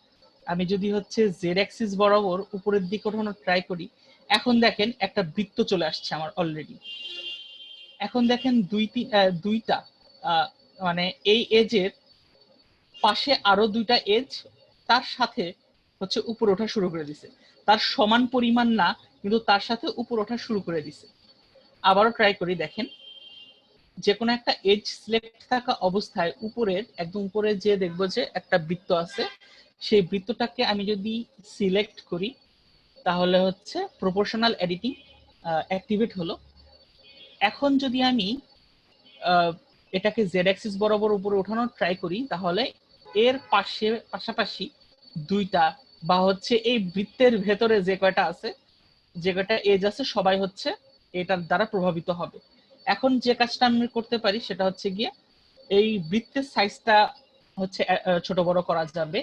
আমি যদি হচ্ছে জেড অ্যাক্সিস বরাবর উপরের দিকে ওঠানোর ট্রাই করি, এখন দেখেন একটা বৃত্ত চলে আসছে আমার অলরেডি। এখন দেখেন দুইটা মানে এই এজের পাশে আরো দুইটা এজ তার সাথে হচ্ছে উপরে ওঠা শুরু করে দিছে, তার সমান পরিমাণ না কিন্তু তার সাথে উপরে ওঠা শুরু করে দিছে। আবারও ট্রাই করি, দেখেন যে কোনো একটা এজ সিলেক্ট থাকা অবস্থায় উপরের একদম উপরে যে দেখবো যে একটা বৃত্ত আছে, সেই বৃত্তটাকে আমি যদি সিলেক্ট করি তাহলে হচ্ছে প্রপোর্শনাল এডিটিং অ্যাক্টিভেট হলো। এখন যদি আমি এটাকে জেড অ্যাক্সিস বরাবর উপরে ওঠানোর ট্রাই করি তাহলে এর পাশাপাশি দুইটা বা হচ্ছে এই বৃত্তের ভেতরে যে কয়টা আছে, যে কয়টা এজ আছে সবাই হচ্ছে এটার দ্বারা প্রভাবিত হবে। এখন যে কাজটা আমি করতে পারি সেটা হচ্ছে গিয়ে এই বৃত্তের সাইজটা হচ্ছে ছোট বড় করা যাবে।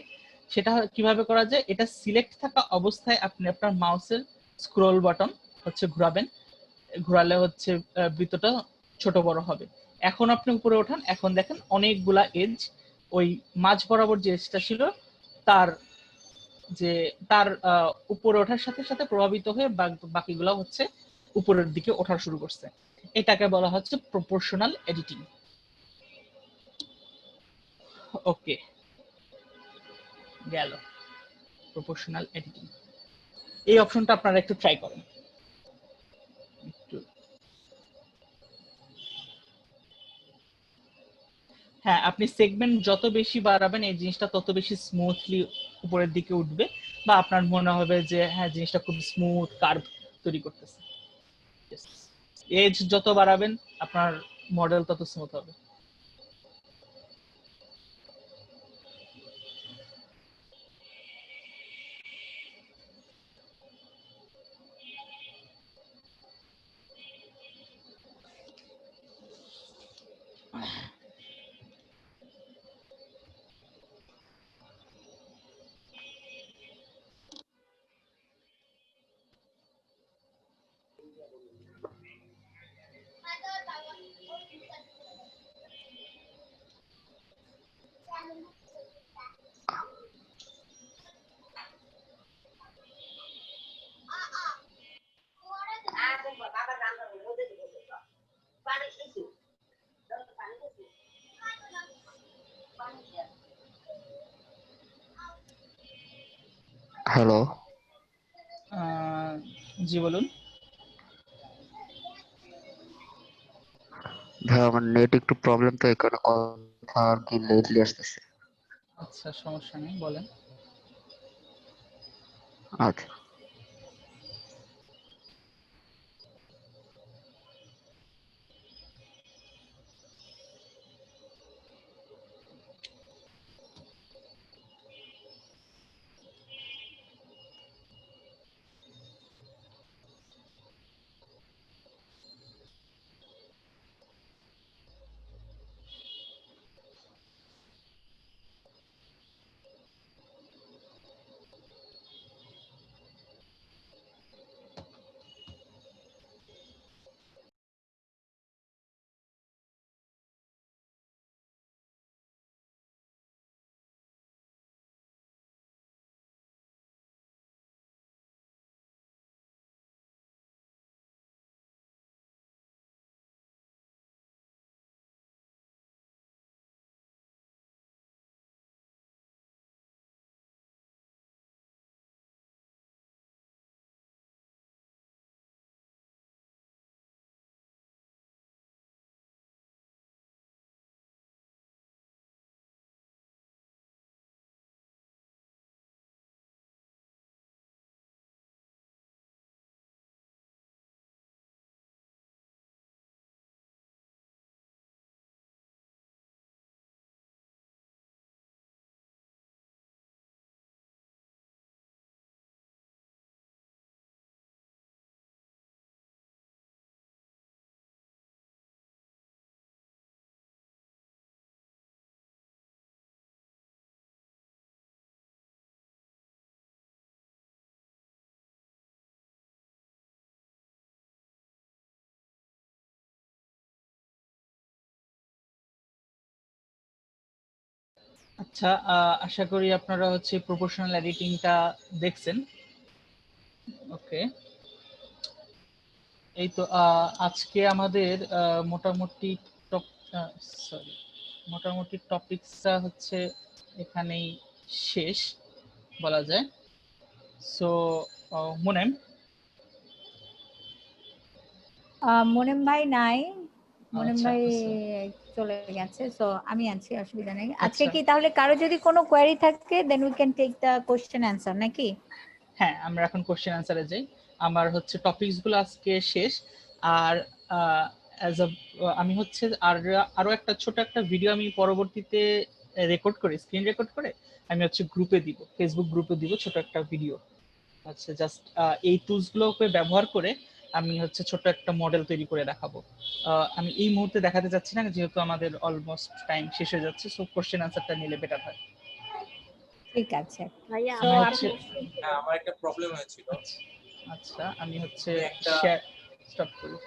সেটা কিভাবে করা যায়, এটা সিলেক্ট থাকা অবস্থায় আপনি আপনার মাউসের স্ক্রল বাটন হচ্ছে ঘোরাবেন, ঘোরালে হচ্ছে বৃত্তটা ছোট বড় হবে। এখন আপনি উপরে ওঠান, এখন দেখেন অনেকগুলা এজ ওই মাঝ বরাবর যে এজটা ছিল তার তার উপরে ওঠার সাথে সাথে প্রভাবিত হয়ে বাকিগুলো হচ্ছে উপরের দিকে ওঠা শুরু করছে। এটাকে বলা হচ্ছে প্রপোর্শনাল এডিটিং। ওকে, গেল প্রপোর্শনাল এডিটিং। এই অপশনটা আপনারা একটু ট্রাই করেন। হ্যাঁ, আপনি সেগমেন্ট যত বেশি বাড়াবেন এই জিনিসটা তত বেশি স্মুথলি উপরের দিকে উঠবে, বা আপনার মনে হবে যে হ্যাঁ জিনিসটা খুব স্মুথ কার্ভ তৈরি করতেছে। এজ যত বাড়াবেন আপনার মডেল তত স্মুথ হবে। হ্যালো, জি বলুন। ভাই আমার নেট একটু প্রবলেম, তো এই কারণে কথা আর কি লেটলি আসতেছে। আচ্ছা, সমস্যা নেই, বলেন। আচ্ছা, আচ্ছা, আশা করি আপনারা হচ্ছে প্রপোর্শনাল এডিটিংটা দেখছেন। ওকে, এই তো আজকে আমাদের মোটামুটি সরি মোটামুটি টপিকসটা হচ্ছে এখানেই শেষ বলা যায়। সো মুনেম। মোনেম ভাই নাই, মোনেম আচ্ছা, ভাই আচ্ছা, চলে গেছে, সো আমি আছি, অসুবিধা নেই। আজকে আচ্ছা। কি তাহলে কারো যদি কোনো কোয়েরি থাকে then we can take the question answer নাকি? হ্যাঁ, আমরা এখন কোশ্চেন অ্যান্সারে যাই। আমার হচ্ছে টপিকস গুলো আজকে শেষ। আর অ্যাজ আ আমি হচ্ছে আরো একটা ছোট একটা ভিডিও আমি পরবর্তীতে রেকর্ড করে, স্ক্রিন রেকর্ড করে আমি হচ্ছে গ্রুপে দিব, ফেসবুক গ্রুপে দিব ছোট একটা ভিডিও। আচ্ছা, জাস্ট এই টুলস গুলোকে ব্যবহার করে আমি হচ্ছে ছোট্ট একটা মডেল তৈরি করে দেখাবো। আমি এই মুহূর্তে দেখাতে যাচ্ছি না, যেহেতু আমাদের অলমোস্ট টাইম শেষ হয়ে যাচ্ছে, সো কোশ্চেন আনসারটা নিলে বেটার হয়। ঠিক আছে। ভাইয়া So, আমি আমার হচ্ছে হ্যাঁ আমার একটা প্রবলেম হয়েছিল। আচ্ছা আমি হচ্ছে আমি একটা শেয়ার স্টপ করি।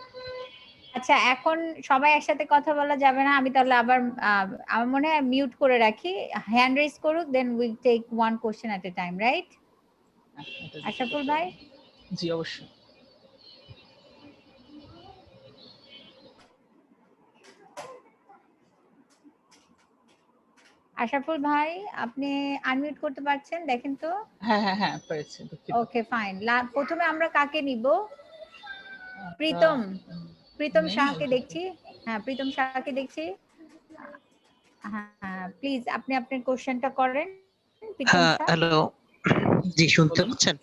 আচ্ছা এখন সবাই একসাথে কথা বলা যাবে না, আমি তাহলে আবার আমার মনে হয় মিউট করে রাখি, হ্যান্ড রেজ করুক, then will take one question at a time, right? Ashraful ভাই, জি অবশ্যই। আশরাফুল ভাই আপনি আনমিউট করতে পারছেন, দেখেন তো। হ্যাঁ হ্যাঁ হ্যাঁ পেরেছি, দুঃখিত। Okay fine. প্রথমে আমরা কাকে নিব? প্রীতম, প্রীতম নেই, শাহকে দেখছি। হ্যাঁ প্রীতম শাহকে দেখছি। হ্যাঁ প্লিজ আপনি আপনার কোশ্চেনটা করেন প্রীতম হ্যাঁ শাহ। হ্যালো, জি শুনতে বলুন। পাচ্ছেন?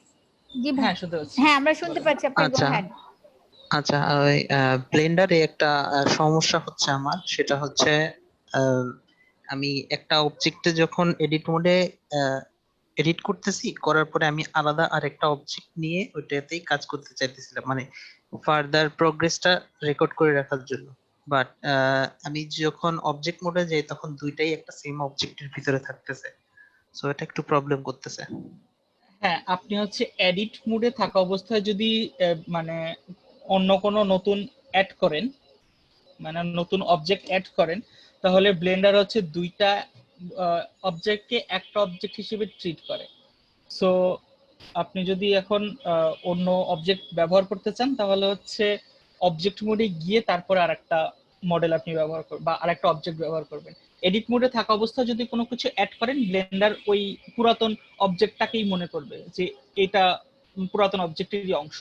জি হ্যাঁ শুনতে পাচ্ছি। হ্যাঁ আমরা শুনতে বলেন। পাচ্ছি, আপনি গো আচ্ছা অ্যাহেড। আচ্ছা, ওই ব্লেন্ডারে একটা সমস্যা হচ্ছে আমার, সেটা হচ্ছে আহ, আমি একটা অবজেক্টে যখন এডিট মোডে এডিট করতেছি, করার পরে আমি আলাদা আরেকটা অবজেক্ট নিয়ে ওইটাতেই কাজ করতে চাইতেছিলাম, মানে ফার্দার প্রোগ্রেসটা রেকর্ড করে রাখার জন্য। বাট আমি যখন অবজেক্ট মোডে যাই তখন দুইটাই একটা সেম অবজেক্টের ভিতরে থাকতেছে, সো এটা একটু প্রবলেম করতেছে। হ্যাঁ আপনি হচ্ছে এডিট মোডে থাকা অবস্থায় যদি মানে অন্য কোনো নতুন অ্যাড করেন, মানে নতুন অবজেক্ট অ্যাড করেন, তাহলে ব্লেন্ডার হচ্ছে দুইটা অবজেক্টকে একটা অবজেক্ট হিসেবে ট্রিট করে। সো আপনি যদি এখন অন্য অবজেক্ট ব্যবহার করতে চান, তাহলে হচ্ছে অবজেক্ট মোডে গিয়ে তারপর আরেকটা মডেল আপনি ব্যবহার করবেন বা আরেকটা অবজেক্ট ব্যবহার করবেন। এডিট মোডে থাকা অবস্থায় যদি কোনো কিছু অ্যাড করেন, ব্লেন্ডার ওই পুরাতন অবজেক্টটাকেই মনে করবে যে এটা পুরাতন অবজেক্টেরই অংশ।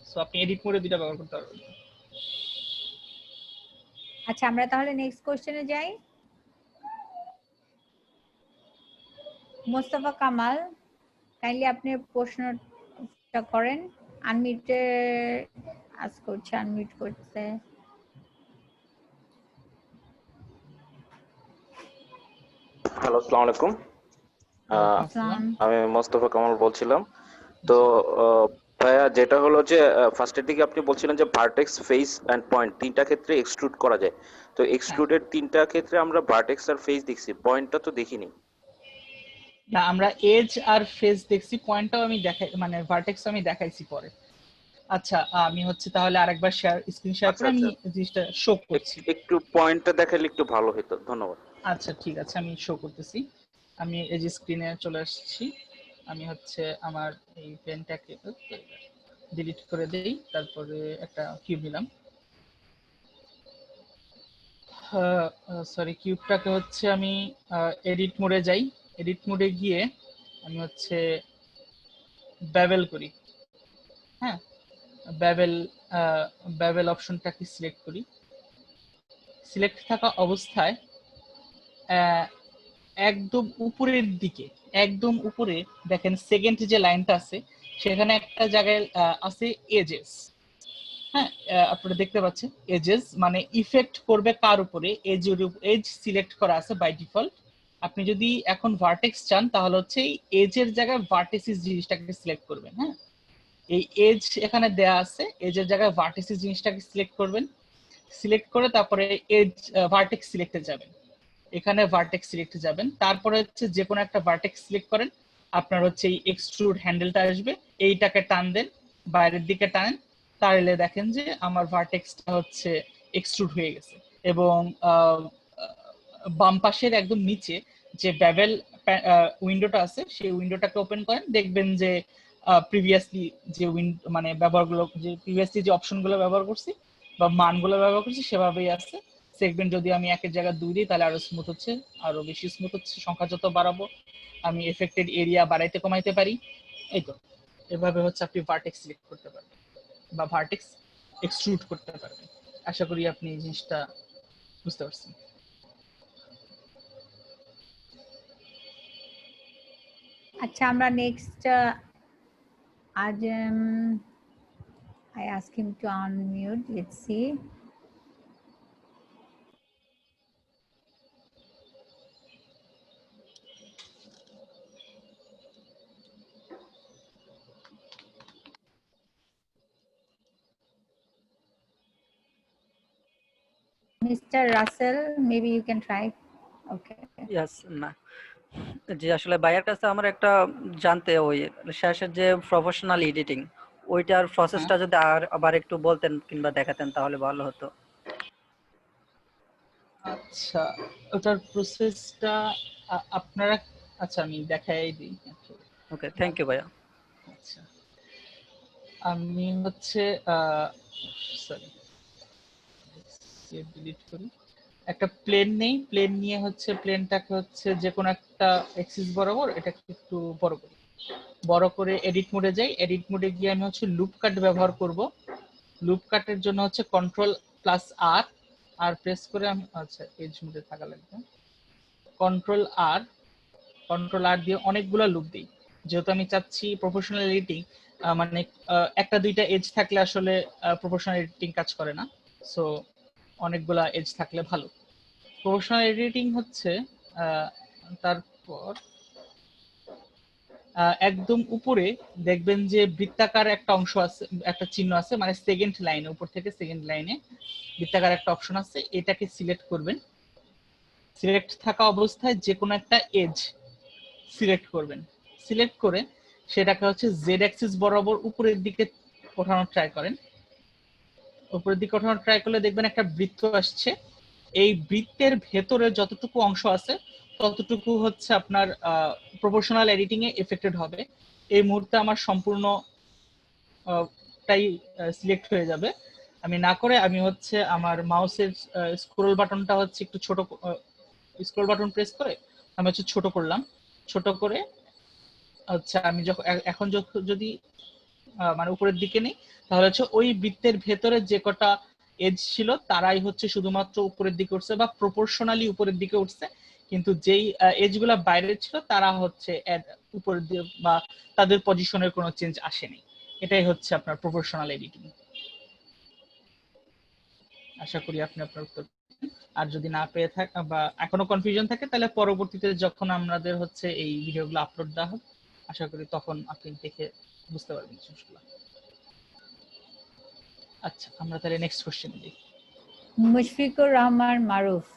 সো আপনি এডিট মোডে দুইটা ব্যবহার করতে পারবেন। আচ্ছা আমরা তাহলে নেক্সট কোশ্চেনে যাই। মোস্তফা কামাল, কাইন্ডলি আপনি প্রশ্নটা করেন। আনমিউটে আজ করছে, আনমিউট করতে। হ্যালো, আসসালামু আলাইকুম। আসসালাম। আমি মোস্তফা কামাল বলছিলাম। তো ভাইয়া যেটা হলো যে ফার্স্টের দিকে আপনি বলছিলেন যে ভার্টেক্স, ফেস এন্ড পয়েন্ট তিনটা ক্ষেত্রে এক্সট্রুড করা যায়। তো এক্সট্রুডের তিনটা ক্ষেত্রে আমরা ভার্টেক্স আর ফেস দেখছি, পয়েন্টটা তো দেখিনি। না আমরা এজ আর ফেস দেখছি, পয়েন্টটাও আমি দেখাই, মানে ভার্টেক্স আমি দেখাইছি পরে। আচ্ছা আমি হচ্ছে তাহলে আরেকবার স্ক্রিন শেয়ার আচ্ছা করে আমি আচ্ছা, জিনিসটা শো করছি। একটু পয়েন্টটা দেখালে একটু ভালো হতো, ধন্যবাদ। আচ্ছা ঠিক আছে, আমি শো করতেছি। আমি এই যে স্ক্রিনে চলে আসছি। আমি হচ্ছে আমার এই পেনটাকে ডিলিট করে দেই, তারপরে একটা কিউব নিলাম। সরি, কিউবটাকে হচ্ছে আমি এডিট মোডে যাই। এডিট মোডে গিয়ে আমি হচ্ছে ব্যাবেল করি। হ্যাঁ ব্যাবেল, ব্যাবেল অপশনটাকে সিলেক্ট করি। সিলেক্ট থাকা অবস্থায় একদম উপরের দিকে, একদম উপরে দেখেন সেকেন্ড যে লাইনটা আছে, সেখানে একটা জায়গায় আছে এজেস। হ্যাঁ আপনারা দেখতে পাচ্ছেন এজেস মানে ইফেক্ট করবে কার উপরে, এজ সিলেক্ট করা আছে বাই ডিফল্ট। আপনি যদি এখন ভার্টেক্স চান, তাহলে হচ্ছে এই এজের জায়গায় ভার্টেসিস জিনিসটাকে সিলেক্ট করবেন। হ্যাঁ এই এজ এখানে দেয়া আছে, এজের জায়গায় ভার্টেসিস জিনিসটাকে সিলেক্ট করবেন। সিলেক্ট করে তারপরে এজ ভার্টেক্স সিলেক্টে যাবেন। এখানে ভার্টেক্স সিলেক্টে যাবেন, তারপরে হচ্ছে যে কোনো একটা ভার্টেক্স সিলেক্ট করেন। আপনার হচ্ছে এই এক্সট্রুড হ্যান্ডেলটা আসবে, এইটাকে টান দেন, বাইরের দিকে টানেন, তাহলে দেখেন যে আমার ভার্টেক্সটা হচ্ছে এক্সট্রুড হয়ে গেছে। এবং বাম পাশের একদম নিচে যে ব্যাবেল উইন্ডোটা আছে, সেই উইন্ডোটাকে ওপেন করেন, দেখবেন যে প্রিভিয়াসলি যে মানে ব্যবহারগুলো, যে প্রিভিয়াসলি যে অপশনগুলো ব্যবহার করছি বা মানগুলো ব্যবহার করছি সেভাবেই আছে। সেগমেন্ট যদি আমি একের জায়গায় 2 দিই, তাহলে আরো স্মুথ হচ্ছে, আরো বেশি স্মুথ হচ্ছে। সংখ্যা যত বাড়াবো আমি এফেক্টেড এরিয়া বাড়াইতে কমাইতে পারি। এই তো এভাবে হচ্ছে আপনি ভার্টেক্স সিলেক্ট করতে পারবেন বা ভার্টেক্স এক্সট্রুড করতে পারবেন। আশা করি আপনি এই জিনিসটা বুঝতে পারছেন। আচ্ছা আমরা next Ajam, I ask him to unmute. Let's see. Mr. Russell, maybe you can try. Okay. ইয়াস না জি আসলে ভাইয়ার কাছে আমার একটা জানতে ওই শেষের যে প্রফেশনাল এডিটিং ওইটার প্রসেসটা যদি আবার একটু বলতেন কিংবা দেখাতেন তাহলে ভালো হতো। আচ্ছা ওটার প্রসেসটা আপনারা আচ্ছা আমি দেখাই দিই। ওকে থ্যাংক ইউ ভাইয়া। আচ্ছা আমি হচ্ছে সরি ডিলিট করি। একটা প্লেন নেই, প্লেন নিয়ে হচ্ছে প্লেনটাকে হচ্ছে যে কোনো একটা এক্সিস বরাবর এটাকে একটু বড় করে এডিট মোডে যাই। এডিট মোডে গিয়ে আমি হচ্ছে লুপ কাট ব্যবহার করব। লুপ কাটের জন্য হচ্ছে Ctrl+R আর প্রেস করে আমি আচ্ছা এজ মোডে থাকা লাগবে। Ctrl+R দিয়ে অনেকগুলো লুপ দিই, যেহেতু আমি চাচ্ছি প্রফেশনাল এডিটিং মানে একটা দুইটা এজ থাকলে আসলে প্রফেশনাল এডিটিং কাজ করে না, সো অনেকগুলা এজ থাকলে ভালো। প্রফেশনাল এডিটিং হচ্ছে তারপর একদম উপরে দেখবেন যে বৃত্তাকার একটা অংশ আছে, একটা চিহ্ন আছে, মানে সেকেন্ড লাইনে, উপর থেকে সেকেন্ড লাইনে বৃত্তাকার একটা অপশন আছে, এটাকে সিলেক্ট করবেন। সিলেক্ট থাকা অবস্থায় যে কোনো একটা এজ সিলেক্ট করবেন। সিলেক্ট করে সেটাকে হচ্ছে জেড অ্যাক্সিস বরাবর উপরের দিকে ওঠানোর ট্রাই করেন। উপরের দিকে ওঠানোর ট্রাই করলে দেখবেন একটা বৃত্ত আসছে। এই বৃত্তের ভেতরে যতটুকু অংশ আছে ততটুকু হচ্ছে আপনার প্রফেশনাল এডিটিং এ এফেক্টেড হবে। এই মুহূর্তে আমার সম্পূর্ণ টাই সিলেক্ট হয়ে যাবে। আমি না করে আমি হচ্ছে আমার মাউসের স্ক্রল বাটনটা হচ্ছে একটু ছোট, স্ক্রল বাটন প্রেস করে আমি হচ্ছে ছোট করলাম। ছোট করে আচ্ছা আমি যখন এখন যদি মানে উপরের দিকে নেই তাহলে হচ্ছে ওই বৃত্তের ভেতরে যে কটা এজ ছিল তারাই হচ্ছে শুধুমাত্র উপরের দিকে উঠছে বা প্রপোর্শনালি উপরের দিকে উঠছে, কিন্তু যেই এজগুলো বাইরে ছিল তারা হচ্ছে উপরের দিকে বা তাদের পজিশনের কোনো চেঞ্জ আসেনি। এটাই হচ্ছে আপনার প্রপোর্শনাল এডিটিং। আশা করি আপনি আপনার উত্তর, আর যদি না পেয়ে থাকে বা এখনো কনফিউশন থাকে তাহলে পরবর্তীতে যখন আমাদের হচ্ছে এই ভিডিওগুলো আপলোড দেওয়া হবে আশা করি তখন আপনি দেখে বুঝতে পারবেন জিনিসগুলো। আচ্ছা আমরা তাহলে নেক্সট কোশ্চেন দিই। মুশফিকুর রহমান মারুফ।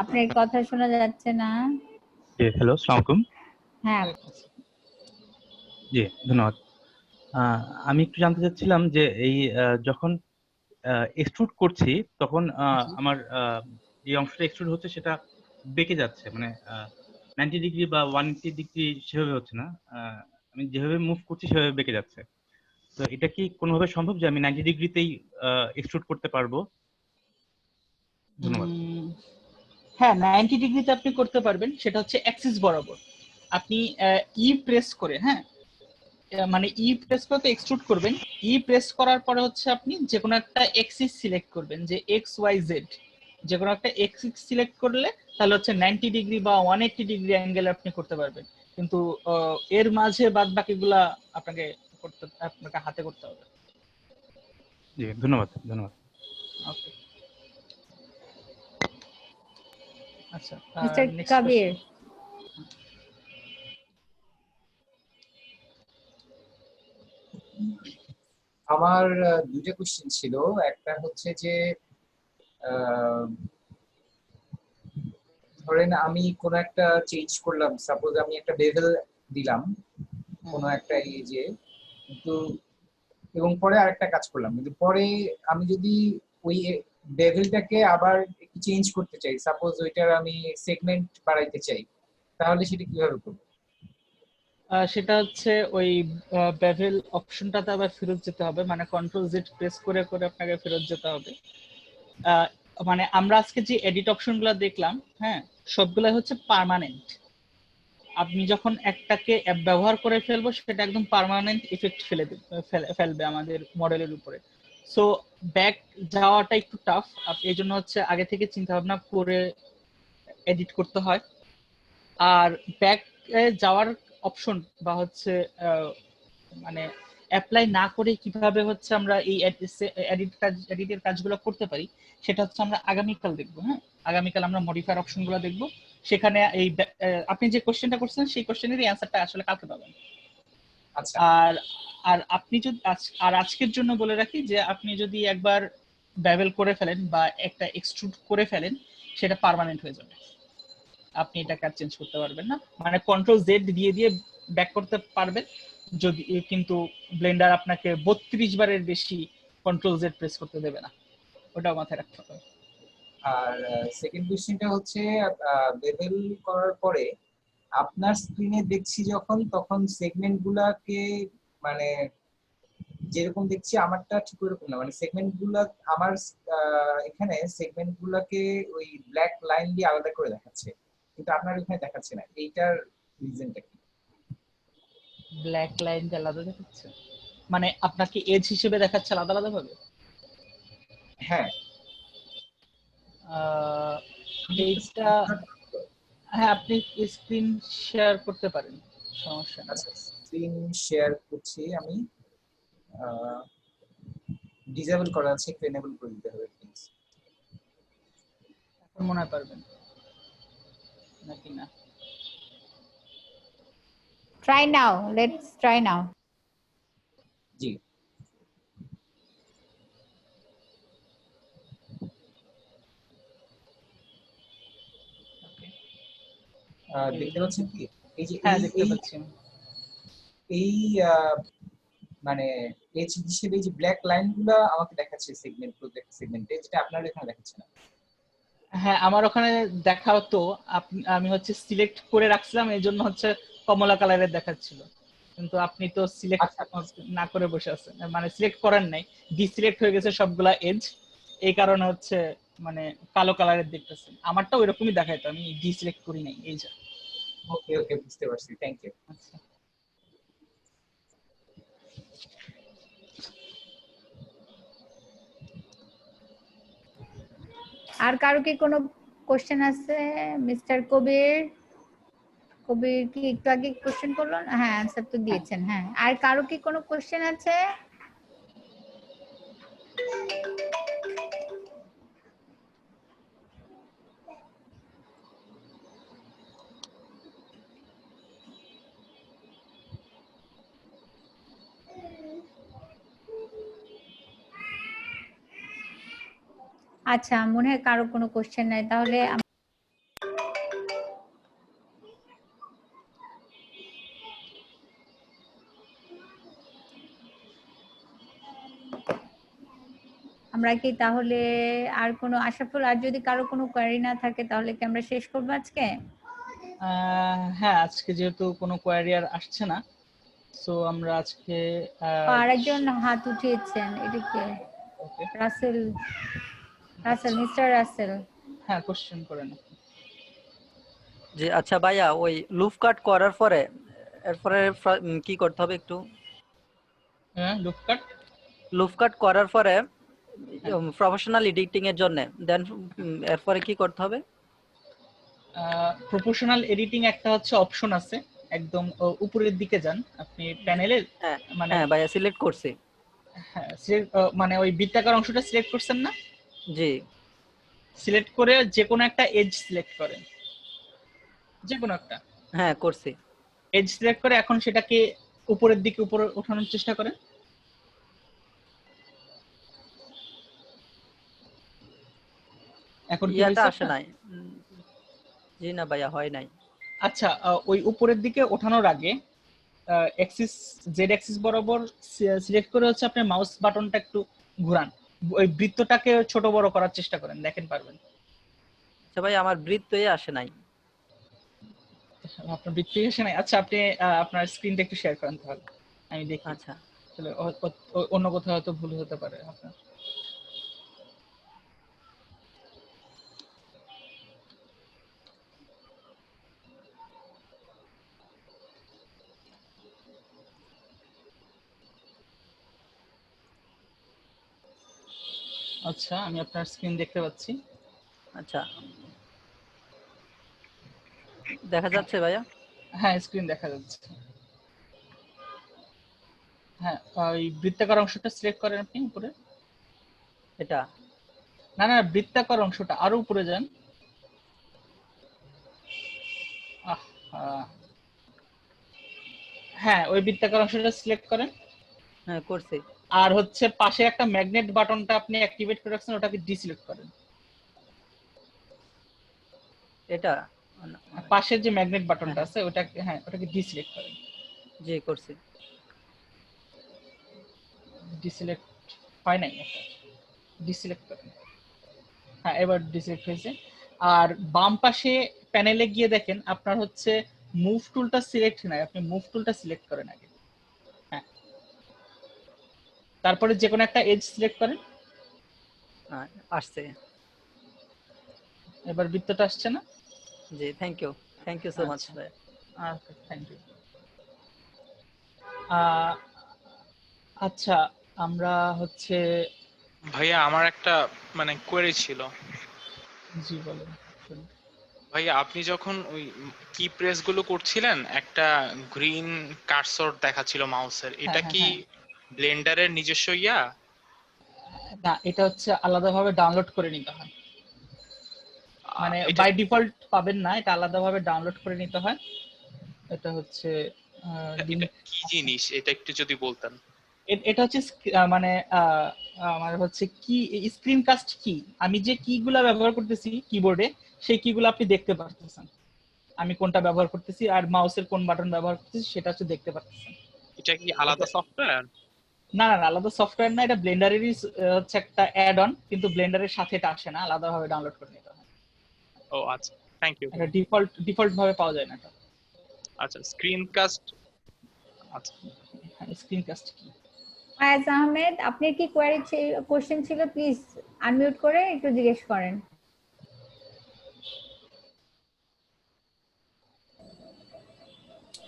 আপনার কথা শোনা যাচ্ছে না। জি হ্যালো, আসসালামু আলাইকুম। হ্যাঁ জি ধন্যবাদ। আমি একটু জানতে চাচ্ছিলাম যে এই যখন এক্সট্রুড করছি তখন আমার এই অংশটা এক্সট্রুড হচ্ছে সেটা বেঁকে যাচ্ছে, মানে 90 ডিগ্রি বা 180 ডিগ্রি সেভাবে হচ্ছে না, আমি যেভাবে মুভ করছি সেভাবে বেঁকে যাচ্ছে। তো এটা কি কোনোভাবে সম্ভব যে আমি 90 ডিগ্রিতেই এক্সট্রুড করতে পারবো? ধন্যবাদ। হ্যাঁ 90 ডিগ্রিতে আপনি করতে পারবেন, সেটা হচ্ছে অ্যাক্সিস বরাবর। আপনি ই প্রেস করে, হ্যাঁ মানে ই প্রেস করে তো এক্সট্রুড করবেন। ই প্রেস করার পরে হচ্ছে আপনি যে কোনো একটা এক্সিস সিলেক্ট করবেন, যে এক্স ওয়াই জেড যে কোনো একটা এক্সিস সিলেক্ট করলে তাহলে হচ্ছে 90 ডিগ্রি বা 180 ডিগ্রি অ্যাঙ্গেল আপনি করতে পারবেন, কিন্তু এর মাঝে বাদ বাকিগুলা আপনাকে হাতে করতে হবে। জি ধন্যবাদ ধন্যবাদ। ওকে আচ্ছা মিস্টার কবির। আমার দুটো কোশ্চেন ছিল। একটা হচ্ছে যে ধরেন আমি কোন একটা চেঞ্জ করলাম, সাপোজ আমি একটা বেভেল দিলাম কোন একটা এজে, কিন্তু এবং পরে আরেকটা কাজ করলাম, কিন্তু পরে আমি যদি ওই বেভেলটাকে আবার একটু চেঞ্জ করতে চাই, সাপোজ ওইটার আমি সেগমেন্ট বাড়াইতে চাই, তাহলে সেটা কিভাবে করব? সেটা হচ্ছে ওই বেভেল অপশনটাতে আবার ফেরত যেতে হবে, মানে কন্ট্রোল জেড প্রেস করে করে আপনাকে ফেরত যেতে হবে। মানে আমরা আজকে যে এডিট অপশনগুলো দেখলাম, হ্যাঁ সবগুলাই হচ্ছে পার্মানেন্ট। আপনি যখন একটাকে অ্যাপ ব্যবহার করে ফেলবো সেটা একদম পার্মানেন্ট ইফেক্ট ফেলবে আমাদের মডেলের উপরে। সো ব্যাক যাওয়াটা একটু টাফ, এই জন্য হচ্ছে আগে থেকে চিন্তা ভাবনা করে এডিট করতে হয়। আর ব্যাক যাওয়ার অপশন বা হচ্ছে মানে অ্যাপ্লাই না করে কিভাবে হচ্ছে আমরা এই এডিটের কাজগুলো করতে পারি সেটা হচ্ছে আমরা আগামীকাল দেখবো। হ্যাঁ, আগামীকাল আমরা মডিফায়ার অপশনগুলো দেখবো। সেখানে এই আপনি যে কোশ্চেনটা করছেন সেই কোশ্চেনেরই অ্যান্সারটা আসলে কালকে পাবেন। আচ্ছা। আর আর আপনি যদি আজকের জন্য বলে রাখি যে আপনি যদি একবার বেভেল করে ফেলেন বা একটা এক্সট্রুড করে ফেলেন সেটা পার্মানেন্ট হয়ে যাবে, আপনি এটাকে আর চেঞ্জ করতে পারবেন না। মানে কন্ট্রোল জেড দিয়ে দিয়ে ব্যাক করতে পারবেন যদি, কিন্তু ব্লেন্ডার আপনাকে 32 বারের বেশি কন্ট্রোল জেড প্রেস করতে দেবে না, ওটাও মাথায় রাখতে হবে। আর সেকেন্ড কোশ্চেনটা হচ্ছে বেভেল করার পরে আপনার স্ক্রিনে দেখছি যখন, তখন সেগমেন্ট গুলাকে মানে যেরকম দেখছি আমারটা ঠিক ওরকম না, মানে সেগমেন্ট গুলা আমার এখানে সেগমেন্ট গুলাকে ওই ব্ল্যাক লাইন দিয়ে আলাদা করে দেখাচ্ছে, কিন্তু আপনার এখানে দেখাচ্ছে না। এইটার রিজনটা কি? ব্ল্যাক লাইন দিয়ে আলাদা দেখাচ্ছে মানে আপনাকে এজ হিসেবে দেখাচ্ছে আলাদা আলাদা ভাবে? হ্যাঁ। এইটা হ্যাঁ, আপনি স্ক্রিন শেয়ার করতে পারেন, সমস্যা নেই। আচ্ছা, স্ক্রিন শেয়ার করছি আমি। ডিসেবল করা আছে, একটু এনেবল করে দিতে হবে প্লিজ। এখন মনে হয় পারবেন নাকি না? Try now. Let's try now. জি। দেখতে পাচ্ছেন কি? এই যে হ্যাঁ, দেখতে পাচ্ছি। এই মানে এজ হিসেবে যে ব্ল্যাক লাইনগুলো আমাকে দেখাচ্ছে সেগমেন্ট প্রত্যেক সেগমেন্টে, যেটা আপনার এখানে দেখাচ্ছে না। হ্যাঁ, আমার ওখানে দেখাও তো আমি হচ্ছে সিলেক্ট করে রাখছিলাম, এই জন্য হচ্ছে কমলা কালারের দেখাচ্ছিল, কিন্তু আপনি তো সিলেক্ট না করে বসে আছেন, মানে সিলেক্ট করেন নাই, ডিসিলেক্ট হয়ে গেছে সবগুলা এজ, এই কারণে হচ্ছে মানে কালো কালারের দেখতেছেন। আমারটা ওইরকমই দেখাইতো, আমি ডিসিলেক্ট করি নাই, এই যা। ওকে ওকে, বুঝতে পারছি, থ্যাংক ইউ। আচ্ছা, আর কারো কি কোনো কোশ্চেন আছে? মিস্টার কবির, কবির কি একটু আগে কোশ্চেন করলো না? হ্যাঁ, অ্যানসার তো দিয়েছেন। হ্যাঁ, আর কারো কি কোনো কোশ্চেন আছে? আচ্ছা, মনে হয় কারো কোনো কোশ্চেন নাই, তাহলে আমরা কি তাহলে আর কোনো আশাফুল, আর যদি কারো কোনো কোয়েরি না থাকে তাহলে কি আমরা শেষ করবো আজকে? হ্যাঁ, আজকে যেহেতু কোনো কোয়েরি আর আসছে না, সো আমরা আজকে আরেকজন হাত উঠিয়েছেন, এটা কে? রাসেল, মিস্টার রাসেল। হ্যাঁ, কোশ্চেন করেন। জি আচ্ছা ভাইয়া, ওই লুপ কাট করার পরে এরপরে কি করতে হবে একটু? হ্যাঁ, লুপ কাট করার পরে প্রফেশনাল এডিটিং এর জন্য দেন এরপরে কি করতে হবে? প্রফেশনাল এডিটিং একটা হচ্ছে অপশন আছে, একদম উপরের দিকে যান আপনি প্যানেলের, মানে হ্যাঁ ভাইয়া, সিলেক্ট করছি। হ্যাঁ, মানে ওই বৃত্তাকার অংশটা সিলেক্ট করছেন না? জি। সিলেক্ট করে যে কোনো একটা এজ সিলেক্ট করেন, যে কোনো একটা। হ্যাঁ, করছি। এজ সিলেক্ট করে এখন সেটাকে উপরের দিকে উপরে ওঠানোর চেষ্টা করেন। এখন কি ইয়াটা হয়েছে? আসে নাই। জি না ভাইয়া, হয় নাই। আচ্ছা, ওই উপরের দিকে ওঠানোর আগে এক্সিস, জেড এক্সিস বরাবর সিলেক্ট করে হচ্ছে আপনি মাউস বাটনটা একটু ঘোরান, ওই বৃত্তটাকে ছোট বড় করার চেষ্টা করেন, দেখেন পারবেন। আচ্ছা ভাই, আমার বৃত্তই আসে নাই। আপনার বৃত্তই আসে নাই? আচ্ছা, আপনি আপনার স্ক্রিনটা একটু শেয়ার করেন তাহলে আমি দেখি। আচ্ছা, তাহলে অন্য কোথাও হয়তো ভুল হতে পারে আপনার। আচ্ছা, আমি আপনার স্ক্রিন দেখতে পাচ্ছি। আচ্ছা, দেখা যাচ্ছে ভাইয়া? হ্যাঁ, স্ক্রিন দেখা যাচ্ছে। হ্যাঁ, ওই বৃত্তাকার অংশটা সিলেক্ট করেন আপনি উপরে। এটা না না, বৃত্তাকার অংশটা আরো উপরে যান। হ্যাঁ, ওই বৃত্তাকার অংশটা সিলেক্ট করেন। হ্যাঁ করছি। আর হচ্ছে পাশে একটা ম্যাগনেট বাটনটা আপনি অ্যাক্টিভেট করে রাখছেন, ওটাকে ডিসিলেক্ট করেন। এটা পাশের যে ম্যাগনেট বাটনটা আছে ওটাকে, হ্যাঁ ওটাকে ডিসিলেক্ট করেন। জি করছি। ডিসিলেক্ট হয় নাই, ডিসিলেক্ট করেন। হ্যাঁ এবার ডিসিলেক্ট হয়েছে। আর বাম পাশে প্যানেলে গিয়ে দেখেন আপনার হচ্ছে মুভ টুলটা সিলেক্ট নাই, আপনি মুভ টুলটা সিলেক্ট করেন আগে। হ্যাঁ, তারপরে যে কোনো একটা এজ সিলেক্ট করেন। আসছে। এবার বৃত্তটা আসছে না? জি থ্যাংক ইউ সো মাচ ভাই। আচ্ছা থ্যাংক ইউ। আচ্ছা আমরা হচ্ছে ভাইয়া আমার একটা মানে কোয়েরি ছিল। জি বলেন। ভাইয়া আপনি যখন ওই কি প্রেস গুলো করছিলেন, একটা গ্রিন কার্সর দেখাচ্ছিল মাউসের, এটা কি ব্লেন্ডারের নিজস্ব ইয়া? না, এটা হচ্ছে আলাদাভাবে ডাউনলোড করে নিতে হয়, মানে বাই ডিফল্ট পাবেন না, এটা আলাদাভাবে ডাউনলোড করে নিতে হয়। এটা হচ্ছে কি জিনিস এটা একটু যদি বলতেন। এটা হচ্ছে মানে আমার হচ্ছে কি স্ক্রিন কাস্ট কি, আমি যে কিগুলা ব্যবহার করতেছি কিবোর্ডে সেই কিগুলো আপনি দেখতে পারতেছেন, আমি কোনটা ব্যবহার করতেছি আর মাউসের কোন বাটন ব্যবহার করতেছি সেটা হচ্ছে দেখতে পারতেছেন। এটা কি আলাদা সফটওয়্যার? না না, আলাদা সফটওয়্যার না, এটা ব্লেন্ডারেরই হচ্ছে একটা অ্যাড অন, কিন্তু ব্লেন্ডারের সাথে এটা আসে না, আলাদাভাবে ডাউনলোড করে নিতে হয়। ও আচ্ছা, থ্যাংক ইউ। এটা ডিফল্ট ভাবে পাওয়া যায় না এটা। আচ্ছা, স্ক্রিন কাস্ট। আচ্ছা, স্ক্রিন কাস্ট কি? ফায়াজ আহমেদ, আপনার কি কোশ্চেন ছিল? প্লিজ আনমিউট করে একটু জিজ্ঞেস করেন।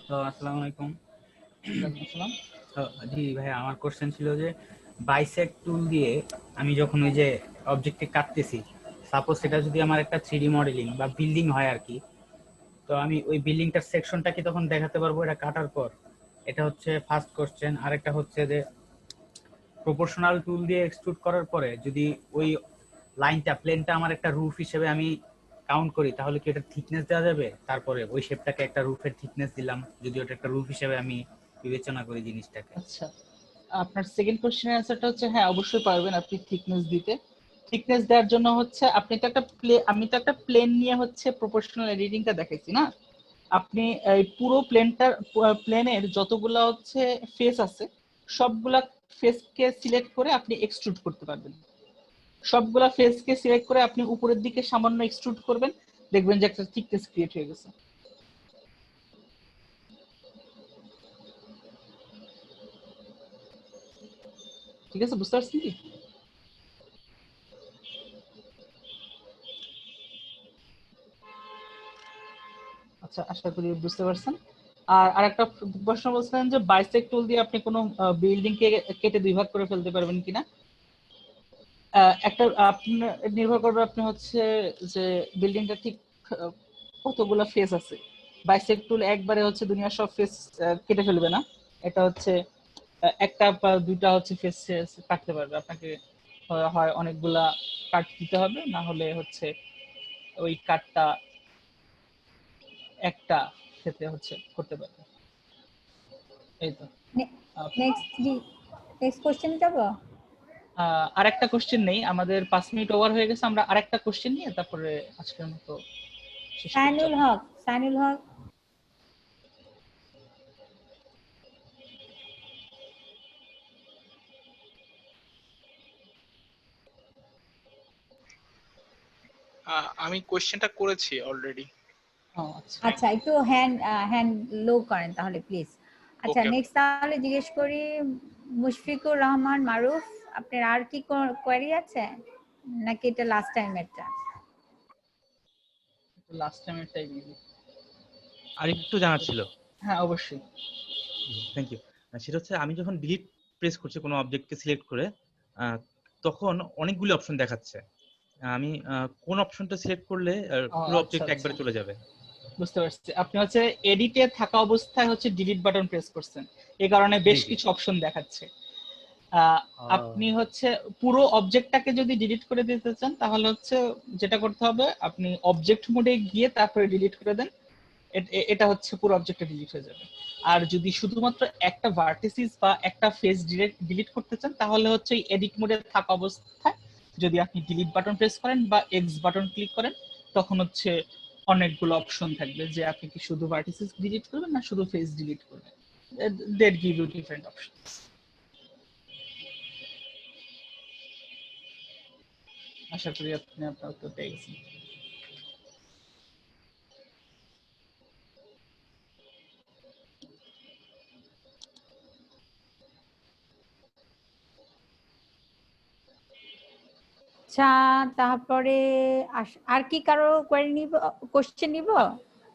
তো আসসালামু আলাইকুম। তো জি ভাই, আমার কোশ্চেন ছিল যে বাইসেক্ট টুল দিয়ে আমি যখন ওই যে অবজেক্টে কাটতেছি, সাপোজ সেটা যদি আমার একটা 3D মডেলিং বা বিল্ডিং হয় আর কি, তো আমি ওই বিল্ডিংটার সেকশনটা কি তখন দেখাতে পারবো এটা কাটার পর? এটা হচ্ছে ফার্স্ট কোশ্চেন। আরেকটা হচ্ছে যে প্রপোর্শনাল টুল দিয়ে এক্সট্রুড করার পরে যদি ওই লাইনটা প্লেনটা আমার একটা রুফ হিসেবে আমি কাউন্ট করি, তাহলে কি এটা থিকনেস দেওয়া যাবে? তারপরে ওই শেপটাকে একটা রুফের থিকনেস দিলাম, যদি ওটা একটা রুফ হিসেবে আমি বিবেচনা করি জিনিসটাকে। আচ্ছা, আপনার সেকেন্ড কোশ্চেনের অ্যানসারটা হচ্ছে হ্যাঁ অবশ্যই পারবেন আপনি থিকনেস দিতে। থিকনেস দেওয়ার জন্য হচ্ছে আপনি তো একটা আমি তো একটা প্লেন নিয়ে হচ্ছে প্রপোর্শনাল এডিটিংটা দেখাইছি না, আপনি এই পুরো প্লেনের যতগুলা হচ্ছে ফেস আছে সবগুলা ফেসকে সিলেক্ট করে আপনি এক্সট্রুড করতে পারবেন। সবগুলা ফেসকে সিলেক্ট করে আপনি উপরের দিকে সামান্য এক্সট্রুড করবেন, দেখবেন যে একটা থিকনেস ক্রিয়েট হয়ে গেছে। ঠিক আছে, বুঝতে পারছেন কি? আচ্ছা, আশা করি বুঝতে পারছেন। আর আরেকটা প্রশ্ন বলছিলেন যে বাইসেক্ট টুল দিয়ে আপনি কোনো বিল্ডিং কে কেটে দুই ভাগ করে ফেলতে পারবেন কিনা। একটা আপনার নির্ভর করবে আপনি হচ্ছে যে বিল্ডিংটা ঠিক কতগুলো ফেস আছে। বাইসেক্ট টুল একবারে হচ্ছে দুনিয়ার সব ফেস কেটে ফেলবে না, এটা হচ্ছে একটা বা দুইটা হচ্ছে ফেস কাটতে পারবে। আপনাকে হয় অনেকগুলা কাট দিতে হবে, না হলে হচ্ছে ওই কাটটা একটা ক্ষেত্রে হচ্ছে করতে পারবে। এই তো। নেক্সট কোশ্চেন যাব। আরেকটা কোশ্চেন নেই, আমাদের 5 মিনিট ওভার হয়ে গেছে, আমরা আরেকটা কোশ্চেন নিয়ে তারপরে আজকের মতো শেষ করব। সাইনুল হক, আমি কোশ্চেনটা করেছি অলরেডি। আচ্ছা, একটু হ্যান্ড লো করেন তাহলে প্লিজ। আচ্ছা, নেক্সট তাহলে জিজ্ঞেস করি মুশফিকুর রহমান মারুফ, আপনার আর কি কোয়েরি আছে নাকি এটা লাস্ট টাইমেরটা? লাস্ট টাইমেরটাই দিবি। আর একটু জানার ছিল। হ্যাঁ অবশ্যই। Thank you. সেটা হচ্ছে আমি যখন ডিলিট প্রেস করছি কোনো অবজেক্টকে সিলেক্ট করে, তখন অনেকগুলো অপশন দেখাচ্ছে। আমি কোন অপশনটা সিলেক্ট করলে পুরো অবজেক্ট একবারে চলে যাবে? বুঝতে পারছি। আপনি হচ্ছে এডিটে থাকা অবস্থায় হচ্ছে ডিলিট বাটন প্রেস করছেন, এই কারণে বেশ কিছু অপশন দেখাচ্ছে। আপনি হচ্ছে পুরো অবজেক্টটাকে যদি ডিলিট করে দিতে চান তাহলে হচ্ছে যেটা করতে হবে, আপনি অবজেক্ট মোডে গিয়ে তারপরে ডিলিট করে দেন, এটা হচ্ছে পুরো অবজেক্টটা ডিলিট হয়ে যাবে। আর যদি শুধুমাত্র একটা ভার্টিসিস বা একটা ফেস ডিলিট করতে চান তাহলে হচ্ছে এডিট মোডে থাকা অবস্থায় যদি আপনি ডিলিট বাটন প্রেস করেন বা এক্স বাটন ক্লিক করেন তখন হচ্ছে অনেকগুলো অপশন থাকবে যে আপনি কি শুধু ভার্টিসিস ডিলিট করবেন না শুধু ফেস ডিলিট করবেন। That give you different options. আশা করি আপনি আপনার উত্তর পেয়ে গেছেন। আচ্ছা, তারপরে আর কি কারো কোয়েরি নিব, কোশ্চেন নিব?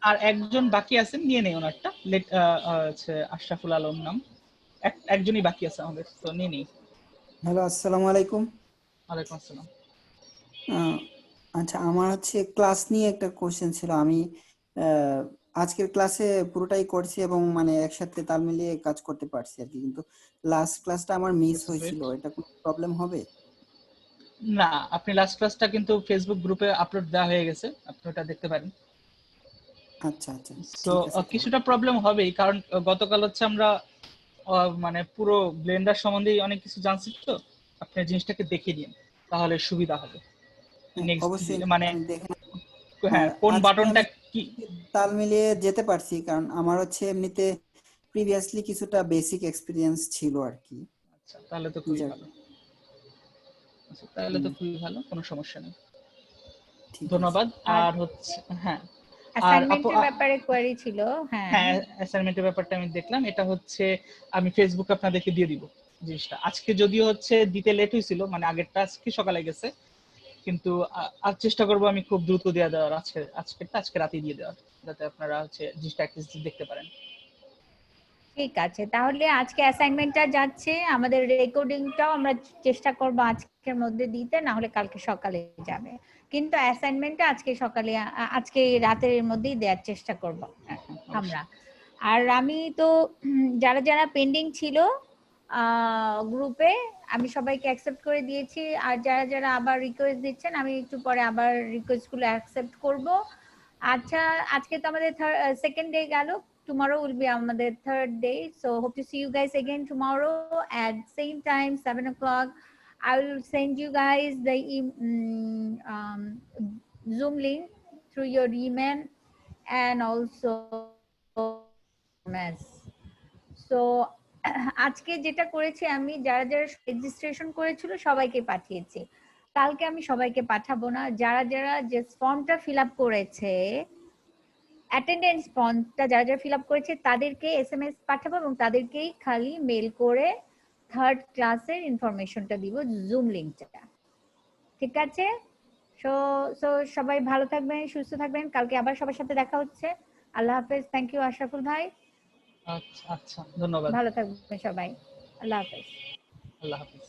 আর একজন বাকি আছেন, নিয়ে নেই ওনারটা। হচ্ছে আশরাফুল আলম নাম, একজনই বাকি আছে আমাদের, তো নিয়ে নেই। হ্যালো, আসসালামু আলাইকুম। ওয়ালাইকুম আসসালাম। আচ্ছা, আমার হচ্ছে ক্লাস নিয়ে একটা কোশ্চেন ছিল। আমি আজকের ক্লাসে পুরোটাই করছি এবং মানে একসাথে তাল মিলিয়ে কাজ করতে পারছি আর কি, কিন্তু লাস্ট ক্লাসটা আমার মিস হয়েছিল। এটা কোনো প্রবলেম হবে? না, আপনি লাস্ট ক্লাসটা কিন্তু ফেসবুক গ্রুপে আপলোড দেওয়া হয়ে গেছে, আপনি ওটা দেখতে পারেন। আচ্ছা আচ্ছা, তো ঠিক আছে। কিছুটা প্রবলেম হবেই, কারণ গতকাল হচ্ছে আমরা মানে পুরো ব্লেন্ডার সম্বন্ধে অনেক কিছু জানছি, তো আপনি জিনিসটাকে দেখে নিন তাহলে সুবিধা হবে। অবশ্যই মানে আমি দেখে হ্যাঁ, কোন আজকে বাটনটা আমি কি তাল মিলিয়ে যেতে পারছি, কারণ আমার হচ্ছে এমনিতে প্রিভিয়াসলি কিছুটা বেসিক এক্সপিরিয়েন্স ছিল আর কি। আচ্ছা, তাহলে তো খুবই ভালো। আচ্ছা, তাহলে তো খুবই ভালো, কোনো সমস্যা নেই। ধন্যবাদ। আর হচ্ছে হ্যাঁ, অ্যাসাইনমেন্টের ব্যাপারে কোয়েরি ছিল। হ্যাঁ, অ্যাসাইনমেন্টের ব্যাপারটা আমি দেখলাম, এটা হচ্ছে আমি ফেসবুকে আপনাদেরকে দিয়ে দিব জিনিসটা। আজকে যদিও হচ্ছে দিতে লেট হয়েছিল, মানে আগেরটা আজকে সকালে গেছে, কিন্তু আজ চেষ্টা করব আমি খুব দ্রুত দিয়ে দেওয়ার, আজকে রাতে দিয়ে দেওয়ার, যাতে আপনারা হচ্ছে জিনিসটা অ্যাটলিস্ট দেখতে পারেন। ঠিক আছে, তাহলে আজকে অ্যাসাইনমেন্টটা যাচ্ছে, আমাদের রেকর্ডিংটাও আমরা চেষ্টা করব আজকের মধ্যে দিতে, না হলে কালকে সকালে যাবে, কিন্তু অ্যাসাইনমেন্টটা আজকে সকালে আজকে রাতের মধ্যেই দেওয়ার চেষ্টা করব আমরা। আর আমি তো যারা যারা পেন্ডিং ছিল গ্রুপে আমি সবাইকে অ্যাকসেপ্ট করে দিয়েছি, আর যারা যারা আবার রিকোয়েস্ট দিচ্ছেন আমি একটু পরে আবার রিকোয়েস্টগুলো অ্যাকসেপ্ট করব। আচ্ছা, আজকে তো আমাদের সেকেন্ড ডে গেল, tomorrow will be আমাদের third day, so hope to see you guys again tomorrow at same time 7 o'clock. I will send you guys the Zoom link through your email and also SMS. So আজকে যেটা করেছি আমি, যারা যারা registration করেছিল সবাইকে পাঠিয়েছি। কালকে আমি সবাইকে পাঠাবো না, যারা যারা যে ফর্মটা ফিল আপ করেছে, অ্যাটেন্ডেন্স ফর্মটা যারা যারা ফিল আপ করেছে তাদেরকে এসএমএস পাঠাবো এবং তাদেরকেই খালি মেল করে থার্ড ক্লাসের ইনফরমেশনটা দিব, জুম লিংকটা। ঠিক আছে? সো সবাই ভালো থাকবেন, সুস্থ থাকবেন, কালকে আবার সবার সাথে দেখা হচ্ছে। আল্লাহ হাফেজ। থ্যাংক ইউ আশরাফুল ভাই। আচ্ছা, ধন্যবাদ। ভালো থাকবেন সবাই। আল্লাহ হাফেজ। আল্লাহ হাফেজ।